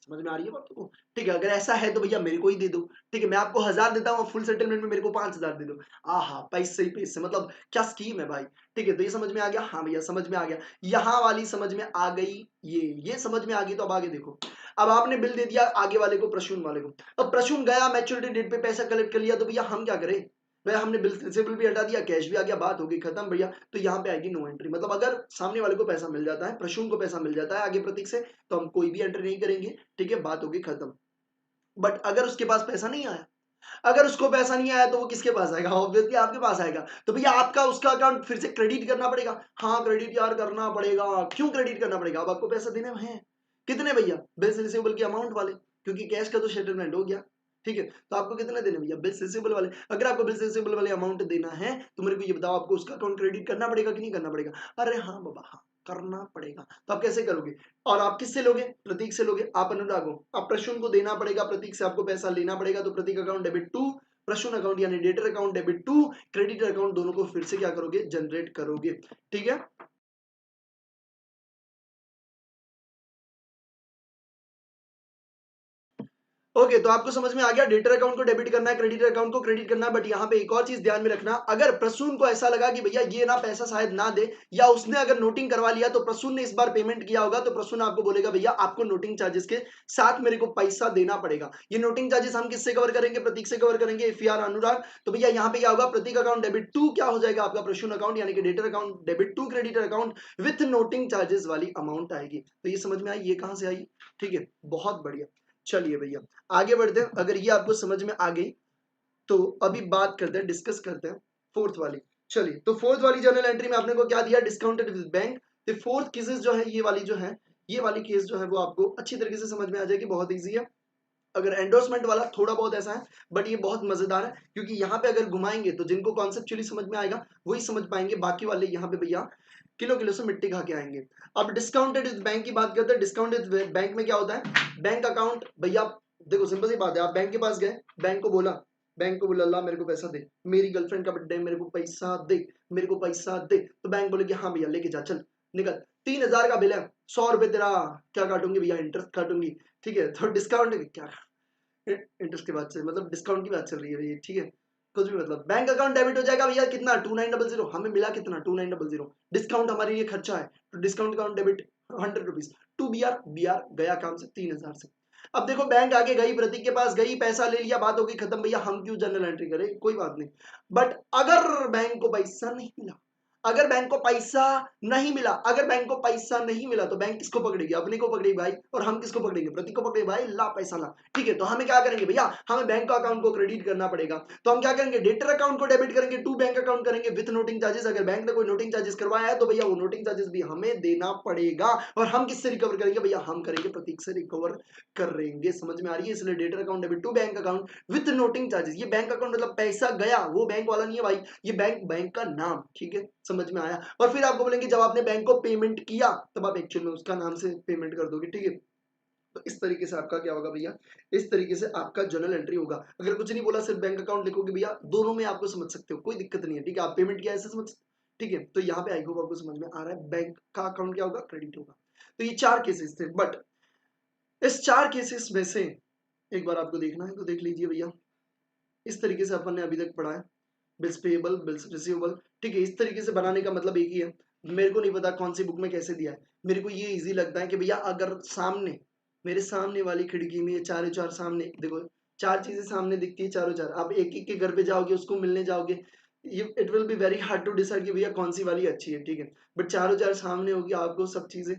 समझ में आ रही है बात को, ठीक है। अगर ऐसा है तो भैया मेरे को ही दे दो, ठीक है, मैं आपको 1,000 देता हूँ, फुल सेटलमेंट में मेरे को 5,000 दे दो। आहा पैसे ही पैसे, मतलब क्या स्कीम है भाई, ठीक है। तो ये समझ में आ गया, हाँ भैया समझ में आ गया, यहाँ वाली समझ में आ गई, ये समझ में आ गई। तो अब आगे देखो, अब आपने बिल दे दिया आगे वाले को, प्रसून वाले को, अब प्रसून गया मैच्योरिटी डेट पे पैसा कलेक्ट कर लिया, तो भैया हम क्या करें, भैया हमने बिल रिसीवेबल भी हटा दिया, कैश भी आ गया, बात हो गई खत्म भैया। तो यहाँ पे आएगी नो एंट्री, मतलब अगर सामने वाले को पैसा मिल जाता है, प्रसून को पैसा मिल जाता है आगे प्रतीक से, तो हम कोई भी एंट्री नहीं करेंगे, ठीक है, बात होगी खत्म। बट अगर उसके पास पैसा नहीं आया, अगर उसको पैसा नहीं आया तो वो किसके पास आएगा, ऑब्वियसली आपके पास आएगा। तो भैया आपका उसका अकाउंट फिर से क्रेडिट करना पड़ेगा, हाँ क्रेडिट यार करना पड़ेगा, क्यों क्रेडिट करना पड़ेगा, अब आपको पैसा देने हैं कितने भैया, बिल्स रिसीवेबल के अमाउंट वाले, क्योंकि कैश का तो सेटलमेंट हो गया, ठीक है। तो आपको कितने देने भैया, बिल्स रिसीवेबल वाले। अगर आपको बिल्स रिसीवेबल वाले अमाउंट देना है तो मेरे को ये बताओ, आपको उसका अकाउंट क्रेडिट करना पड़ेगा कि नहीं करना पड़ेगा, अरे हाँ बाबा हाँ करना पड़ेगा। तो आप कैसे करोगे, और आप किससे लोगे, प्रतीक से लोगे, आप अनुराग हो, अब प्रसून को देना पड़ेगा, प्रतीक से आपको पैसा लेना पड़ेगा, तो Prateek account debit to Prasoon account यानी debtor account debit to creditor account, दोनों को फिर से क्या करोगे, जनरेट करोगे, ठीक है। ओके तो आपको समझ में आ गया, डेटर अकाउंट को डेबिट करना है, क्रेडिटर अकाउंट को क्रेडिट करना है। बट यहाँ पे एक और चीज ध्यान में रखना, अगर प्रसून को ऐसा लगा कि भैया ये ना पैसा शायद ना दे, या उसने अगर नोटिंग करवा लिया, तो प्रसून ने इस बार पेमेंट किया होगा, तो प्रसून आपको बोलेगा भैया आपको नोटिंग चार्जेस के साथ मेरे को पैसा देना पड़ेगा। ये नोटिंग चार्जेस हम किससे कवर करेंगे, प्रतीक से कवर करेंगे, इफ यू आर अनुराग। तो भैया यहाँ पे क्या होगा, प्रतीक अकाउंट डेबिट टू क्या हो जाएगा आपका प्रसून अकाउंट, यानी कि debtor account debit to creditor account with noting charges वाली अमाउंट आएगी। तो ये समझ में आई, ये कहां से आई, ठीक है, बहुत बढ़िया। चलिए भैया आगे बढ़ते हैं, अगर ये आपको समझ में आ गई तो अभी बात करते हैं, डिस्कस करते हैं फोर्थ वाली। चलिए तो फोर्थ वाली जर्नल एंट्री में आपने को क्या दिया, डिस्काउंटेड विद बैंक। तो फोर्थ केसेस जो है, ये वाली जो है, ये वाली केस जो है वो आपको अच्छी तरीके से समझ में आ जाएगी, बहुत ईजी है। अगर एंडोर्समेंट वाला थोड़ा बहुत ऐसा है, बट ये बहुत मजेदार है क्योंकि यहाँ पे अगर घुमाएंगे तो जिनको कॉन्सेप्चुअली समझ में आएगा वही समझ पाएंगे, बाकी वाले यहाँ पे भैया किलो किलो से मिट्टी खा के आएंगे। अब डिस्काउंटेड विद बैंक की बात करते हैं। डिस्काउंटेड बैंक में क्या होता है, बैंक अकाउंट भैया देखो सिंपल सी बात है, आप बैंक के पास गए, बैंक को बोला अल्लाह मेरे को पैसा दे, मेरी गर्लफ्रेंड का बर्थडे, मेरे को पैसा दे, मेरे को पैसा दे, तो बैंक बोलेगी हाँ भैया लेके जा, चल निकल, 3,000 का बिल है, 100 रुपए तेरा क्या काटूंगी भैया, इंटरेस्ट काटूंगी, ठीक है। तो डिस्काउंट क्या, इंटरेस्ट की बात चल मतलब डिस्काउंट की बात चल रही है भैया, ठीक है, कुछ भी मतलब बैंक अकाउंट डेबिट हो जाएगा भैया कितना 2900, हमें मिला कितना 2900, डिस्काउंट हमारे लिए खर्चा है, तो discount account debit 100 rupees to B R गया काम से 3,000 से। अब देखो बैंक आगे गई, प्रतीक के पास गई, पैसा ले लिया, बात होगी खत्म भैया, हम क्यों जनरल एंट्री करें, कोई बात नहीं। बट अगर बैंक को पैसा नहीं मिला, अगर बैंक को पैसा नहीं मिला, अगर बैंक को पैसा नहीं मिला तो बैंक किसको पकड़ेगी, अपने को पकड़ेगी भाई, और हम किसको पकड़ेंगे, प्रतीक को पकड़ेंगे भाई, ला पैसा ला, ठीक है। तो हमें क्या करेंगे भैया, हमें बैंक अकाउंट को क्रेडिट करना पड़ेगा, तो हम क्या करेंगे, डेटर अकाउंट को डेबिट करेंगे, टू बैंक अकाउंट करेंगे विथ नोटिंग चार्जेस। अगर बैंक ने कोई नोटिंग चार्जेस करवाया है तो भैया वो नोटिंग चार्जेस भी हमें देना पड़ेगा, और हम किससे रिकवर करेंगे भैया, हम करेंगे प्रतीक से रिकवर करेंगे, समझ में आ रही है। इसलिए debtor account debit to bank account with noting charges. ये बैंक अकाउंट मतलब पैसा गया, वो बैंक वाला नहीं है भाई, ये बैंक का नाम, ठीक है, समझ में आया। और फिर आपको बोलेंगे जब आपने बैंक को पेमेंट किया तब आप एक्चुअल में उसका नाम से पेमेंट कर दोगे, ठीक है। तो इस तरीके से आपका क्या होगा भैया, इस तरीके से आपका जर्नल एंट्री होगा। अगर कुछ नहीं बोला सिर्फ बैंक अकाउंट लिखोगे भैया, दोनों में आपको समझ सकते हो, कोई दिक्कत नहीं है, ठीक है। आप पेमेंट किया ऐसे समझ, ठीक है। तो यहाँ पे आई होप आपको समझ में आ रहा है, बैंक का अकाउंट क्या होगा, क्रेडिट होगा। तो ये 4 केसेस थे, बट इस 4 केसेस में से एक बार आपको देखना है तो देख लीजिए भैया। इस तरीके से अपन ने अभी तक पढ़ा है, बिल्स पेएबल, बिल्स रिसीवेबल, ठीक है। इस तरीके से बनाने का मतलब एक ही है, मेरे को नहीं पता कौन सी बुक में कैसे दिया है, मेरे को ये इजी लगता है कि भैया अगर सामने, मेरे सामने वाली खिड़की में ये चारों चार सामने देखो, 4 चीजें सामने दिखती है, चारों चार, आप एक एक के घर पे जाओगे, उसको मिलने जाओगे, ये it will be very hard to decide कि भैया कौन सी वाली अच्छी है, ठीक है। बट चारों चार सामने होगी, आपको सब चीजें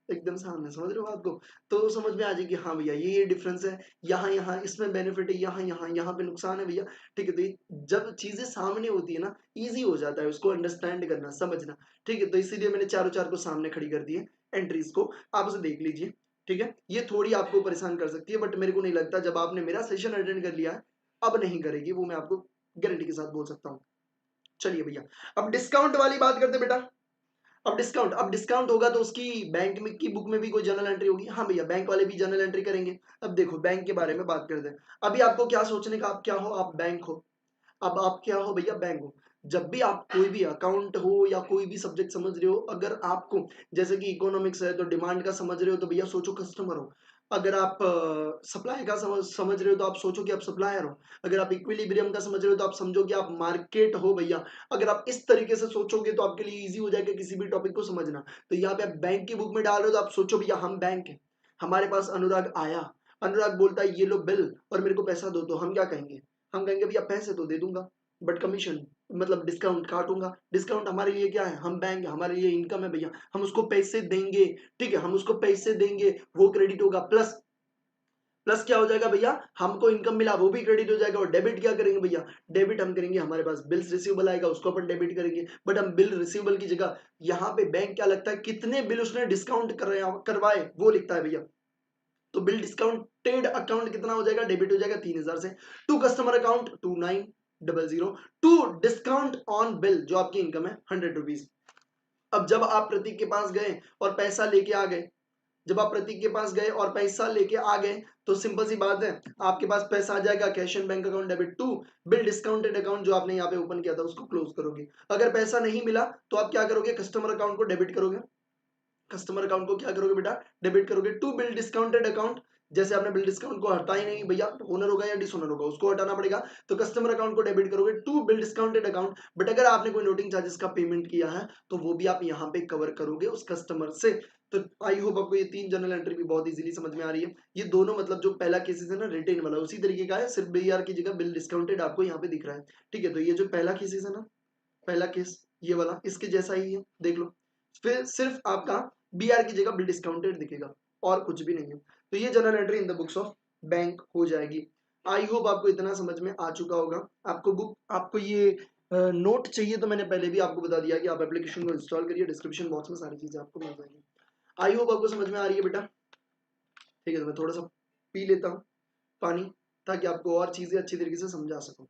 एकदम सामने, समझ रहे हो बात को, तो समझ में आ जाएगी हाँ भैया ये डिफरेंस है, यहाँ यहाँ इसमें बेनिफिट है, यहाँ यहाँ यहाँ पे नुकसान है भैया, ठीक है। तो ये जब चीजें सामने होती है ना, इजी हो जाता है उसको अंडरस्टैंड करना, समझना, ठीक है। तो इसीलिए मैंने चारों चार को सामने खड़ी कर दी है, एंट्रीज को आप उसे देख लीजिए, ठीक है। ये थोड़ी आपको परेशान कर सकती है, बट मेरे को नहीं लगता, जब आपने मेरा सेशन अटेंड कर लिया है अब नहीं करेगी, वो मैं आपको गारंटी के साथ बोल सकता हूँ। चलिए भैया, अब डिस्काउंट वाली बात करते बेटा। अब डिस्काउंट होगा तो उसकी बैंक में की बुक में भी कोई जर्नल एंट्री होगी, हाँ भैया बैंक वाले भी जर्नल एंट्री करेंगे। अब देखो बैंक के बारे में बात करते हैं। अभी आपको क्या सोचने का, आप क्या हो, आप बैंक हो। अब आप क्या हो भैया, बैंक हो। जब भी आप कोई भी अकाउंट हो या कोई भी सब्जेक्ट समझ रहे हो, अगर आपको जैसे कि इकोनॉमिक्स है तो डिमांड का समझ रहे हो, तो भैया सोचो कस्टमर हो। अगर आप सप्लाई का समझ रहे हो तो आप सोचो कि आप सप्लायर हो। अगर आप इक्विलिब्रियम का समझ रहे हो तो आप समझो कि आप मार्केट हो भैया। अगर आप इस तरीके से सोचोगे तो आपके लिए इजी हो जाएगा किसी भी टॉपिक को समझना। तो यहाँ पे आप बैंक की बुक में डाल रहे हो तो आप सोचो भैया हम बैंक है, हमारे पास अनुराग आया, अनुराग बोलता है ये लो बिल और मेरे को पैसा दो, तो हम क्या कहेंगे, हम कहेंगे भैया पैसे तो दे दूंगा बट कमीशन मतलब डिस्काउंट काटूंगा। डिस्काउंट हमारे लिए क्या है, हम बैंक है, हमारे लिए इनकम है भैया, हम उसको पैसे देंगे, ठीक है, हम उसको पैसे देंगे, वो क्रेडिट होगा। प्लस प्लस क्या हो जाएगा भैया, हमको इनकम मिला वो भी क्रेडिट हो जाएगा। और डेबिट क्या करेंगे भैया, डेबिट हम करेंगे, हमारे पास बिल्स रिसीवेबल आएगा उसको अपन डेबिट करेंगे। बट हम बिल रिसीवेबल की जगह यहाँ पे बैंक क्या लगता है, कितने बिल उसने डिस्काउंट करवाए वो लिखता है भैया। तो बिल डिस्काउंटेड अकाउंट कितना हो जाएगा, डेबिट हो जाएगा 3,000 से, to customer account 2900, to discount on bill जो आपकी इनकम है 100 रुपीज। अब जब आप प्रतीक के पास गए और पैसा लेके आ गए, जब आप प्रतीक के पास गए और पैसा लेके आ गए तो सिंपल सी बात है, आपके पास पैसा आ जाएगा, cash and bank account debit to bill discounted account जो आपने यहाँ पे ओपन किया था उसको क्लोज करोगे। अगर पैसा नहीं मिला तो आप क्या करोगे, कस्टमर अकाउंट को डेबिट करोगे, कस्टमर अकाउंट को क्या करोगे बेटा, डेबिट करोगे टू बिल डिस्काउंटेड अकाउंट। जैसे आपने बिल डिस्काउंट को हटा ही नहीं भैया, ओनर होगा या डिसओनर होगा उसको हटाना पड़ेगा, तो कस्टमर अकाउंट को डेबिट करोगे to bill discounted account. But अगर आपने कोई नोटिंग चार्जेस का पेमेंट किया है तो वो भी आप यहाँ पे कवर करोगे उस कस्टमर से। तो आई होप आपको ये 3 जनरल एंट्री भी बहुत इजीली समझ में आ रही है। ये दोनों मतलब जो पहला केसेस है ना रिटेन वाला उसी तरीके का है, सिर्फ BR की जगह बिल डिस्काउंटेड आपको यहाँ पे दिख रहा है, ठीक है। तो ये जो पहला केसेस है ना, पहला केस ये वाला इसके जैसा ही है, देख लो। फिर सिर्फ आपका BR की जगह बिल डिस्काउंटेड दिखेगा और कुछ भी नहीं है। तो ये general entry in the books of bank हो जाएगी। आई होप आपको इतना समझ में आ चुका होगा। आपको ये नोट चाहिए तो मैंने पहले भी आपको बता दिया कि आप एप्लीकेशन को इंस्टॉल करिए, डिस्क्रिप्शन बॉक्स में सारी चीजें आपको मिल जाएगी। आई होप आपको समझ में आ रही है बेटा, ठीक है। तो मैं थोड़ा सा पी लेता हूँ पानी, ताकि आपको और चीजें अच्छी तरीके से समझा सकूं।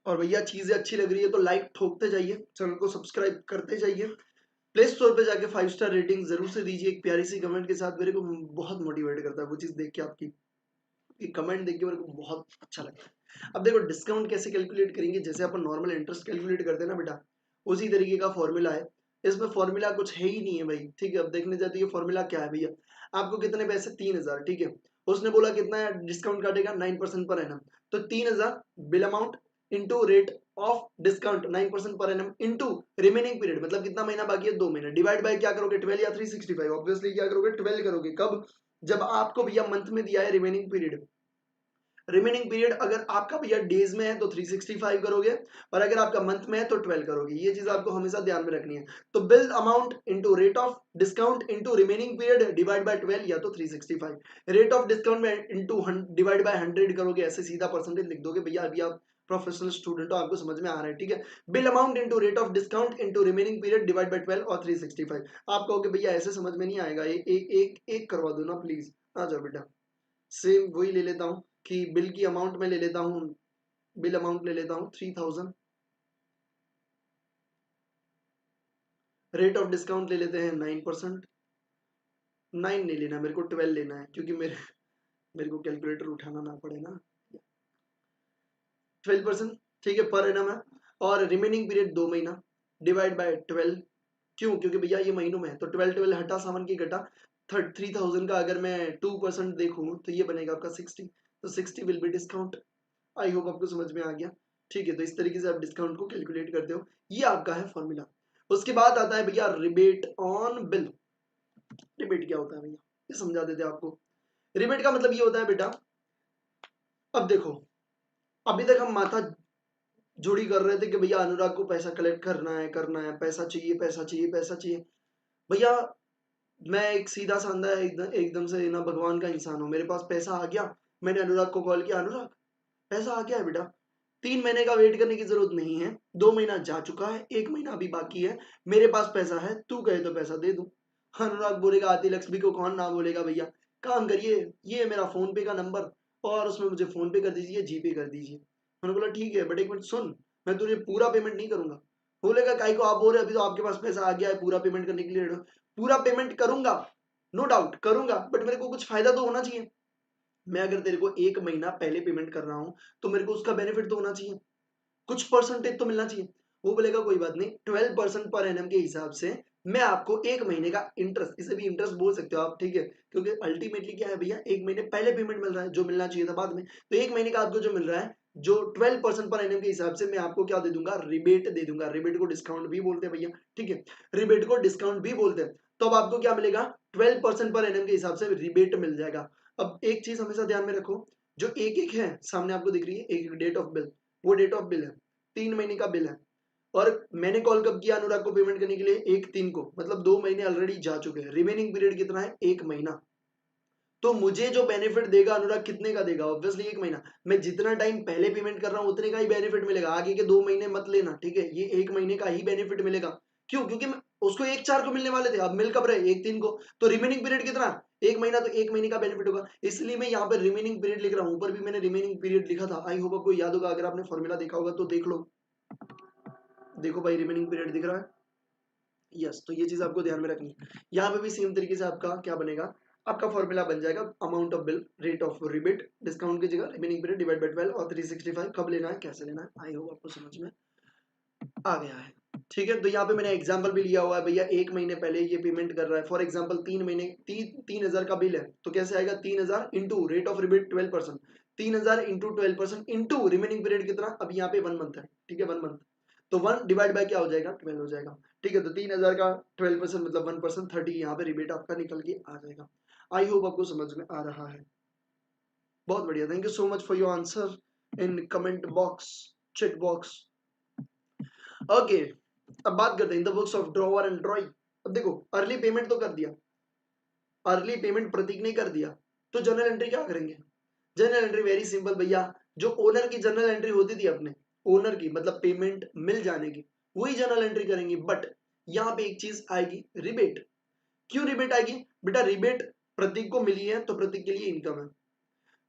और भैया चीजें अच्छी लग रही है तो लाइक ठोकते जाइए, चैनल को सब्सक्राइब करते जाइए, प्ले स्टोर पे जाके 5 स्टार रेटिंग जरूर से दीजिए एक प्यारी सी कमेंट के साथ। मेरे को बहुत मोटिवेट करता है वो चीज देख के, आपकी कमेंट देख के मेरे को बहुत अच्छा लगता है। अब देखो डिस्काउंट कैसे कैलकुलेट करेंगे, जैसे अपन नॉर्मल इंटरेस्ट कैलकुलेट करते हैं ना बेटा, उसी तरीके का फॉर्मूला है। इसमें फॉर्मूला कुछ है ही नहीं है भाई, ठीक है। अब देखने जाती है फॉर्मूला क्या है भैया, आपको कितने पैसे, 3,000, ठीक है। उसने बोला कितना डिस्काउंट काटेगा, 9% पर एनम, तो 3,000 bill amount into rate of discount 9% per annum into remaining period, मतलब कितना महीना बाकी है, 2 महीने, डिवाइड बाय क्या करोगे, 12 या 365, ऑब्वियसली क्या करोगे, 12 करोगे। कब, जब आपको भैया मंथ में दिया है रिमेनिंग पीरियड। रिमेनिंग पीरियड अगर आपका भैया डेज में है तो 365 करोगे, और अगर आपका मंथ में है तो 12 करोगे। ये चीज आपको हमेशा ध्यान में रखनी है। तो bill amount into rate of discount into remaining period divide by 12 या तो 365, रेट ऑफ डिस्काउंट में इंटू डिवाइड बाय 100 करोगे, ऐसे सीधा परसेंटेज लिख दोगे भैया। अभी आप प्रोफेशनल स्टूडेंट हो, आपको समझ में आ रहा है, ठीक है। Bill amount into rate of discount into remaining period divide by 12 और 365। आप कहोगे भैया ऐसे समझ में नहीं आएगा, एक करवा दो ना प्लीज। आ जाओ बेटा, सेम वही ले लेता हूँ कि बिल की अमाउंट में ले लेता हूँ, बिल अमाउंट ले लेता हूँ 3,000, रेट ऑफ डिस्काउंट ले लेते हैं 9%, 9 नहीं लेना मेरे को, 12 लेना है, क्योंकि मेरे को कैलकुलेटर उठाना ना पड़े ना। 12%, ठीक है, पर एनम है। और रिमेनिंग पीरियड 2 महीना, डिवाइड बाय 12। क्यों, क्योंकि भैया ये महीनों में है, तो 12 12 हटा, सावन की घटा, 3,000 का अगर मैं 2% देखूँ तो ये बनेगा आपका 60, तो 60 will be discount. I hope आपको समझ में आ गया, ठीक है। तो इस तरीके से आप डिस्काउंट को कैलकुलेट करते हो, ये आपका है फॉर्मूला। उसके बाद आता है भैया रिबेट ऑन बिल। रिबेट क्या होता है भैया, ये समझा देते हैं आपको। रिबेट का मतलब ये होता है बेटा, अब देखो, अभी तक हम माथा जोड़ी कर रहे थे कि भैया अनुराग को पैसा कलेक्ट करना है, पैसा चाहिए, पैसा चाहिए, पैसा चाहिए। भैया मैं एक सीधा साधा एकदम से ना भगवान का इंसान हूं, मेरे पास पैसा आ गया, मैंने अनुराग को कॉल किया, अनुराग पैसा आ गया है बेटा, 3 महीने का वेट करने की जरूरत नहीं है, 2 महीना जा चुका है, 1 महीना अभी बाकी है, मेरे पास पैसा है, तू कहे तो पैसा दे दूं। अनुराग बोलेगा आती लक्ष्मी को कौन ना बोलेगा भैया, काम करिए, ये मेरा फोन पे का नंबर, और उसमें मुझे फोन पे कर दीजिए, जीपे कर दीजिए। मैंने बोला ठीक है, बट एक मिनट सुन, मैं तुझे पूरा पेमेंट नहीं करूंगा। बोलेगा काई को आप बोल रहे, अभी तो आपके पास पैसा आ गया है, पूरा पेमेंट करने के लिए ready हो। पूरा पेमेंट करूंगा, नो डाउट करूंगा, बट मेरे को कुछ फायदा तो होना चाहिए। मैं अगर तेरे को 1 महीना पहले पेमेंट कर रहा हूं तो मेरे को उसका बेनिफिट तो होना चाहिए, कुछ परसेंटेज तो मिलना चाहिए। वो बोलेगा कोई बात नहीं, 12% पर एनम के हिसाब से मैं आपको 1 महीने का इंटरेस्ट, इसे भी इंटरेस्ट बोल सकते हो आप, ठीक है, क्योंकि अल्टीमेटली क्या है भैया, 1 महीने पहले पेमेंट मिल रहा है, जो मिलना चाहिए था बाद में, तो 1 महीने का आपको जो मिल रहा है, जो 12% पर एनम के हिसाब से मैं आपको क्या दे दूंगा, रिबेट दे दूंगा। रिबेट को डिस्काउंट भी बोलते हैं भैया, ठीक है, रिबेट को डिस्काउंट भी बोलते हैं। तो अब आपको क्या मिलेगा, 12% पर एनम के हिसाब से रिबेट मिल जाएगा। अब एक चीज हमेशा ध्यान में रखो, जो एक एक है सामने आपको दिख रही है, एक डेट ऑफ बिल, वो डेट ऑफ बिल है, 3 महीने का बिल है। और मैंने कॉल कब किया अनुराग को पेमेंट करने के लिए, 1/3 को, मतलब 2 महीने ऑलरेडी जा चुके हैं, रिमेनिंग पीरियड कितना है, 1 महीना। तो मुझे जो बेनिफिट देगा अनुराग कितने का देगा, ऑब्वियसली 1 महीना। मैं जितना टाइम पहले पेमेंट कर रहा हूं उतने का ही बेनिफिट मिलेगा, आगे के 2 महीने मत लेना, ठीक है, ये 1 महीने का ही बेनिफिट मिलेगा। क्यों, क्योंकि उसको 1/4 को मिलने वाले थे, अब मिल कब रहे, 1/3 को, तो रिमेनिंग पीरियड कितना, 1 महीना, तो 1 महीने का बेनिफिट होगा, इसलिए मैं यहाँ पर रिमेनिंग पीरियड लिख रहा हूँ। ऊपर भी मैंने रिमेनिंग पीरियड लिखा था, आई होप आपको याद होगा, अगर आपने फॉर्मूला देखा होगा तो देख लो। देखो भाई रिमेनिंग पीरियड दिख रहा है, यस। तो ये चीज आपको ध्यान में रखनी है। यहाँ पे भी सेम तरीके से आपका क्या बनेगा, आपका फॉर्मूला बन जाएगा, amount of bill, rate of rebate, discount की जगह रिमेनिंग पीरियड डिवाइड बाय 12 और 365, कब लेना है, कैसे लेना है, आई होप आपको समझ में आ गया है, ठीक है। तो यहाँ पे मैंने एग्जांपल भी लिया हुआ है भैया, 1 महीने पहले ये पेमेंट कर रहा है, फॉर एग्जांपल 3 महीने, 3,000 का बिल है, तो कैसे आएगा, 3,000 into rate of rebate 12%, 3,000 into 12% into remaining period कितना, अब यहाँ पे 1 मंथ है, ठीक है, 1 मंथ, तो 1 डिवाइड बाय क्या हो जाएगा, 12 हो जाएगा, ठीक है। तो 3,000 का 12% मतलब 1%, 30 यहाँ पे रिबेट आपका निकल के आ जाएगा। आई होप आपको समझ में आ रहा है, बहुत बढ़िया, thank you so much for your answer in comment box, chat box. Okay, अब बात करते हैं in the books of drawer and drawing. अब देखो अर्ली पेमेंट तो कर दिया, अर्ली पेमेंट प्रतीक ने कर दिया, तो जर्नल एंट्री क्या करेंगे? जर्नल एंट्री वेरी सिंपल भैया, जो ओनर की जर्नल एंट्री होती थी अपने, ओनर की मतलब पेमेंट मिल जाने की, वही जर्नल एंट्री करेंगे। बट यहाँ पे एक चीज आएगी, रिबेट। क्यों रिबेट आएगी बेटा? रिबेट प्रतीक को मिली है तो प्रतीक के लिए इनकम है,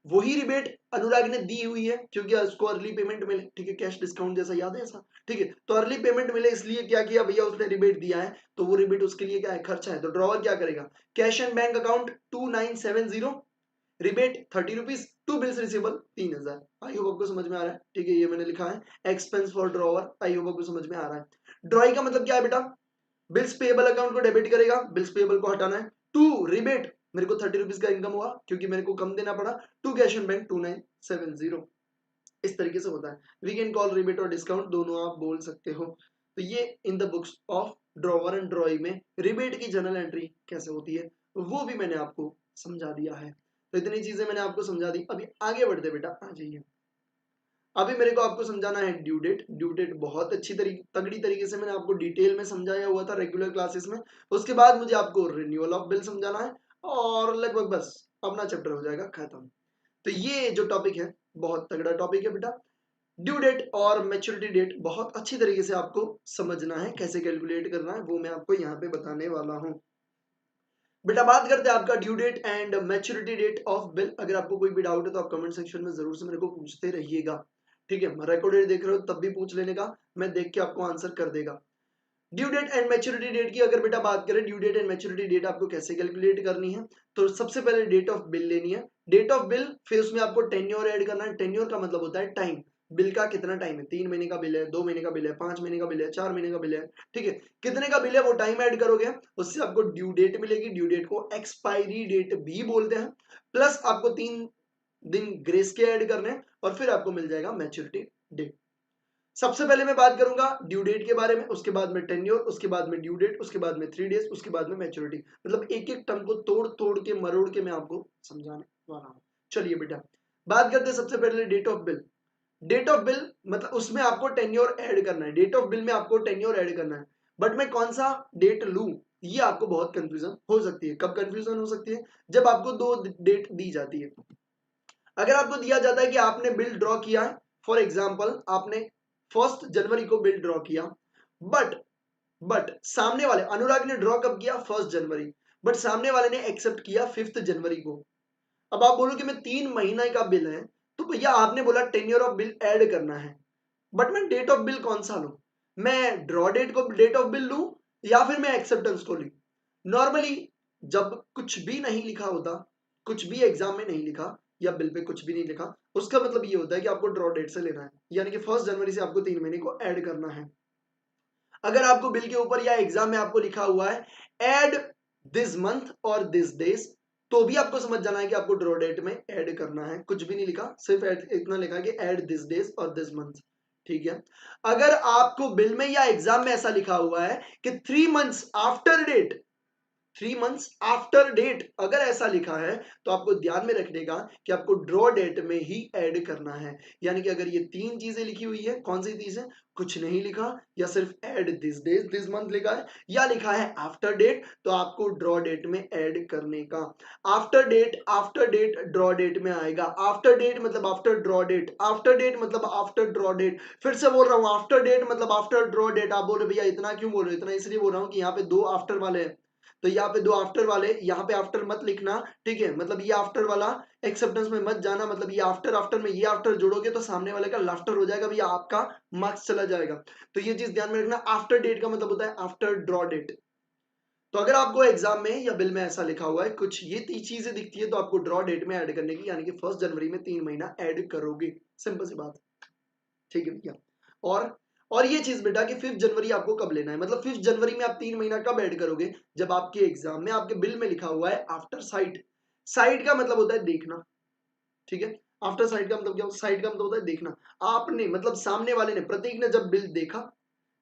वही रिबेट अनुराग ने दी हुई है क्योंकि उसको अर्ली पेमेंट मिले, ठीक है, कैश डिस्काउंट जैसा, याद है ऐसा, ठीक है। तो अर्ली पेमेंट मिले इसलिए क्या किया भैया, उसने रिबेट दिया है, तो वो रिबेट उसके लिए क्या है, खर्चा है। तो ड्रॉवर क्या करेगा, cash and bank account 2970, rebate 30 rupees, to bills receivable 3000। I hope आपको समझ में आ रहा है, ठीक है। ये मैंने लिखा है expense for drawer, I hope आपको समझ में आ रहा है। ड्रॉई का मतलब क्या है बेटा, बिल्स पेएबल अकाउंट को डेबिट करेगा, बिल्स पेएबल को हटाना है। टू रिबेट, मेरे को 30 रुपीज का इनकम हुआ क्योंकि मेरे को कम देना पड़ा, टू कैश एंड बैंक 2970। इस तरीके से होता है। वी कैन कॉल रिबेट और डिस्काउंट, दोनों आप बोल सकते हो। तो ये in the books of drawer and ड्रॉई में रिबेट की जर्नल एंट्री कैसे होती है वो भी मैंने आपको समझा दिया है। तो इतनी चीजें मैंने आपको समझा दी। अभी आगे बढ़ते बेटा, आ जाइए। अभी मेरे को आपको समझाना है ड्यू डेट। ड्यू डेट बहुत अच्छी तगड़ी तरीके से मैंने आपको डिटेल में समझाया हुआ था रेगुलर क्लासेस में। उसके बाद मुझे आपको रिन्यूअल ऑफ बिल समझाना है और लगभग बस अपना चैप्टर हो जाएगा खत्म। तो ये जो टॉपिक है बहुत तगड़ा टॉपिक है बेटा। ड्यू डेट और मैच्योरिटी डेट बहुत अच्छी तरीके से आपको समझना है, कैसे कैलकुलेट करना है वो मैं आपको यहाँ पे बताने वाला हूँ। बेटा बात करते हैं आपका due date and maturity date of bill. अगर आपको कोई भी डाउट है तो आप कमेंट सेक्शन में जरूर से मेरे को पूछते रहिएगा, ठीक है। रिकॉर्डेड देख रहे हो तब भी पूछ लेने का, मैं देख के आपको आंसर कर देगा। Due date and maturity date की अगर बेटा बात करें, due date and maturity date आपको कैसे कैलकुलेट करनी है, तो सबसे पहले डेट ऑफ बिल लेनी है। डेट ऑफ बिल, फिर उसमें आपको टेन्योर ऐड करना है। टेन्योर का मतलब होता है टाइम, बिल का कितना टाइम है, 3 महीने का बिल है, 2 महीने का बिल है, 5 महीने का बिल है, 4 महीने का बिल है, ठीक है। कितने का बिल है वो टाइम ऐड करोगे, उससे आपको ड्यू डेट मिलेगी। ड्यू डेट को एक्सपायरी डेट भी बोलते हैं। प्लस आपको 3 दिन ग्रेस के ऐड करने हैं और फिर आपको मिल जाएगा मैच्योरिटी डेट। सबसे पहले मैं बात करूंगा ड्यू डेट के बारे में, उसके बाद में टेन्योर, उसके बाद में ड्यू डेट, उसके बाद में 3 डेज, उसके बाद में मैच्योरिटी। मतलब एक एक टर्म को तोड़ तोड़ के मरोड़ के मैं आपको समझाने वाला हूं। चलिए बेटा बात करते हैं सबसे पहले date of bill. Date of bill मतलब उसमें आपको टेन्योर ऐड करना है, डेट ऑफ बिल में आपको टेन्योर ऐड करना है। बट मैं कौन सा डेट लूं, ये आपको बहुत कंफ्यूजन हो सकती है। कब कंफ्यूजन हो सकती है, जब आपको 2 डेट दी जाती है। अगर आपको दिया जाता है कि आपने बिल ड्रॉ किया है, फॉर एग्जाम्पल आपने 1 जनवरी को बिल ड्रॉ किया, बट बट सामने वाले अनुराग ने ड्रॉ कब किया, 1 जनवरी, बट सामने वाले ने एक्सेप्ट किया 5 जनवरी को। अब आप बोलो कि मैं 3 महीने का बिल है, तो भैया आपने बोला टेन्योर ऑफ बिल ऐड करना है, बट मैं डेट ऑफ बिल कौन सा लूं, मैं ड्रॉ डेट को डेट ऑफ बिल लूं या फिर मैं एक्सेप्टेंस को लूं। नॉर्मली जब कुछ भी नहीं लिखा होता, कुछ भी एग्जाम में नहीं लिखा या बिल पे कुछ भी नहीं लिखा, उसका मतलब ये होता है कि आपको ड्रॉ डेट से लेना है, यानी कि 1 जनवरी से आपको 3 महीने को ऐड करना है। अगर आपको बिल के ऊपर या एग्जाम में आपको लिखा हुआ है ऐड दिस मंथ और दिस डेज, तो भी आपको समझ जाना है कि आपको ड्रॉ डेट में ऐड करना है। कुछ भी नहीं लिखा, सिर्फ इतना लिखा कि ऐड दिस डेज और दिस मंथ, ठीक है। अगर आपको बिल में या एग्जाम में ऐसा लिखा हुआ है कि 3 months after date, 3 months after date, अगर ऐसा लिखा है तो आपको ध्यान में रखने का कि आपको ड्रॉ डेट में ही ऐड करना है। यानी कि अगर ये 3 चीजें लिखी हुई है, कौन सी चीजें, कुछ नहीं लिखा या सिर्फ add this days this month लिखा है या लिखा है आफ्टर डेट, तो आपको ड्रॉ डेट में ऐड करने का। आफ्टर डेट ड्रॉ डेट में आएगा। आफ्टर डेट मतलब after draw date, after date मतलब आफ्टर ड्रॉ डेट। फिर से बोल रहा हूं, आफ्टर डेट मतलब आफ्टर ड्रॉ डेट। आप बोल रहे भैया इतना क्यों बोल रहे हो, इतना इसलिए बोल रहा हूं कि यहाँ पे 2 आफ्टर वाले हैं, तो यहाँ पे 2 आफ्टर वाले, यहाँ पे आफ्टर मत लिखना, ठीक है। मतलब ये आफ्टर वाला एक्सेप्टेंस में मत जाना, मतलब ये आफ्टर आफ्टर में ये आफ्टर जोड़ोगे तो सामने वाले का लाफ्टर हो जाएगा भैया, आपका मार्क्स चला जाएगा। तो ये चीज ध्यान में रखना। आफ्टर डेट का मतलब होता है आफ्टर ड्रॉ डेट। तो अगर आपको एग्जाम में या बिल में ऐसा लिखा हुआ है कुछ ये 3 चीजें दिखती है, तो आपको ड्रॉ डेट में ऐड करने की, यानी कि 1 जनवरी में 3 महीना ऐड करोगे। सिंपल सी बात, ठीक है भैया। और ये चीज बेटा कि 5 जनवरी आपको कब लेना है, मतलब 5 जनवरी में आप 3 महीना कब ऐड करोगे, जब आपके एग्जाम में आपके बिल में लिखा हुआ है आफ्टर साइट। साइट का मतलब होता है देखना, ठीक है। आफ्टर साइट का मतलब क्या, साइट का मतलब होता है देखना। आपने मतलब सामने वाले ने, प्रतीक ने जब बिल देखा,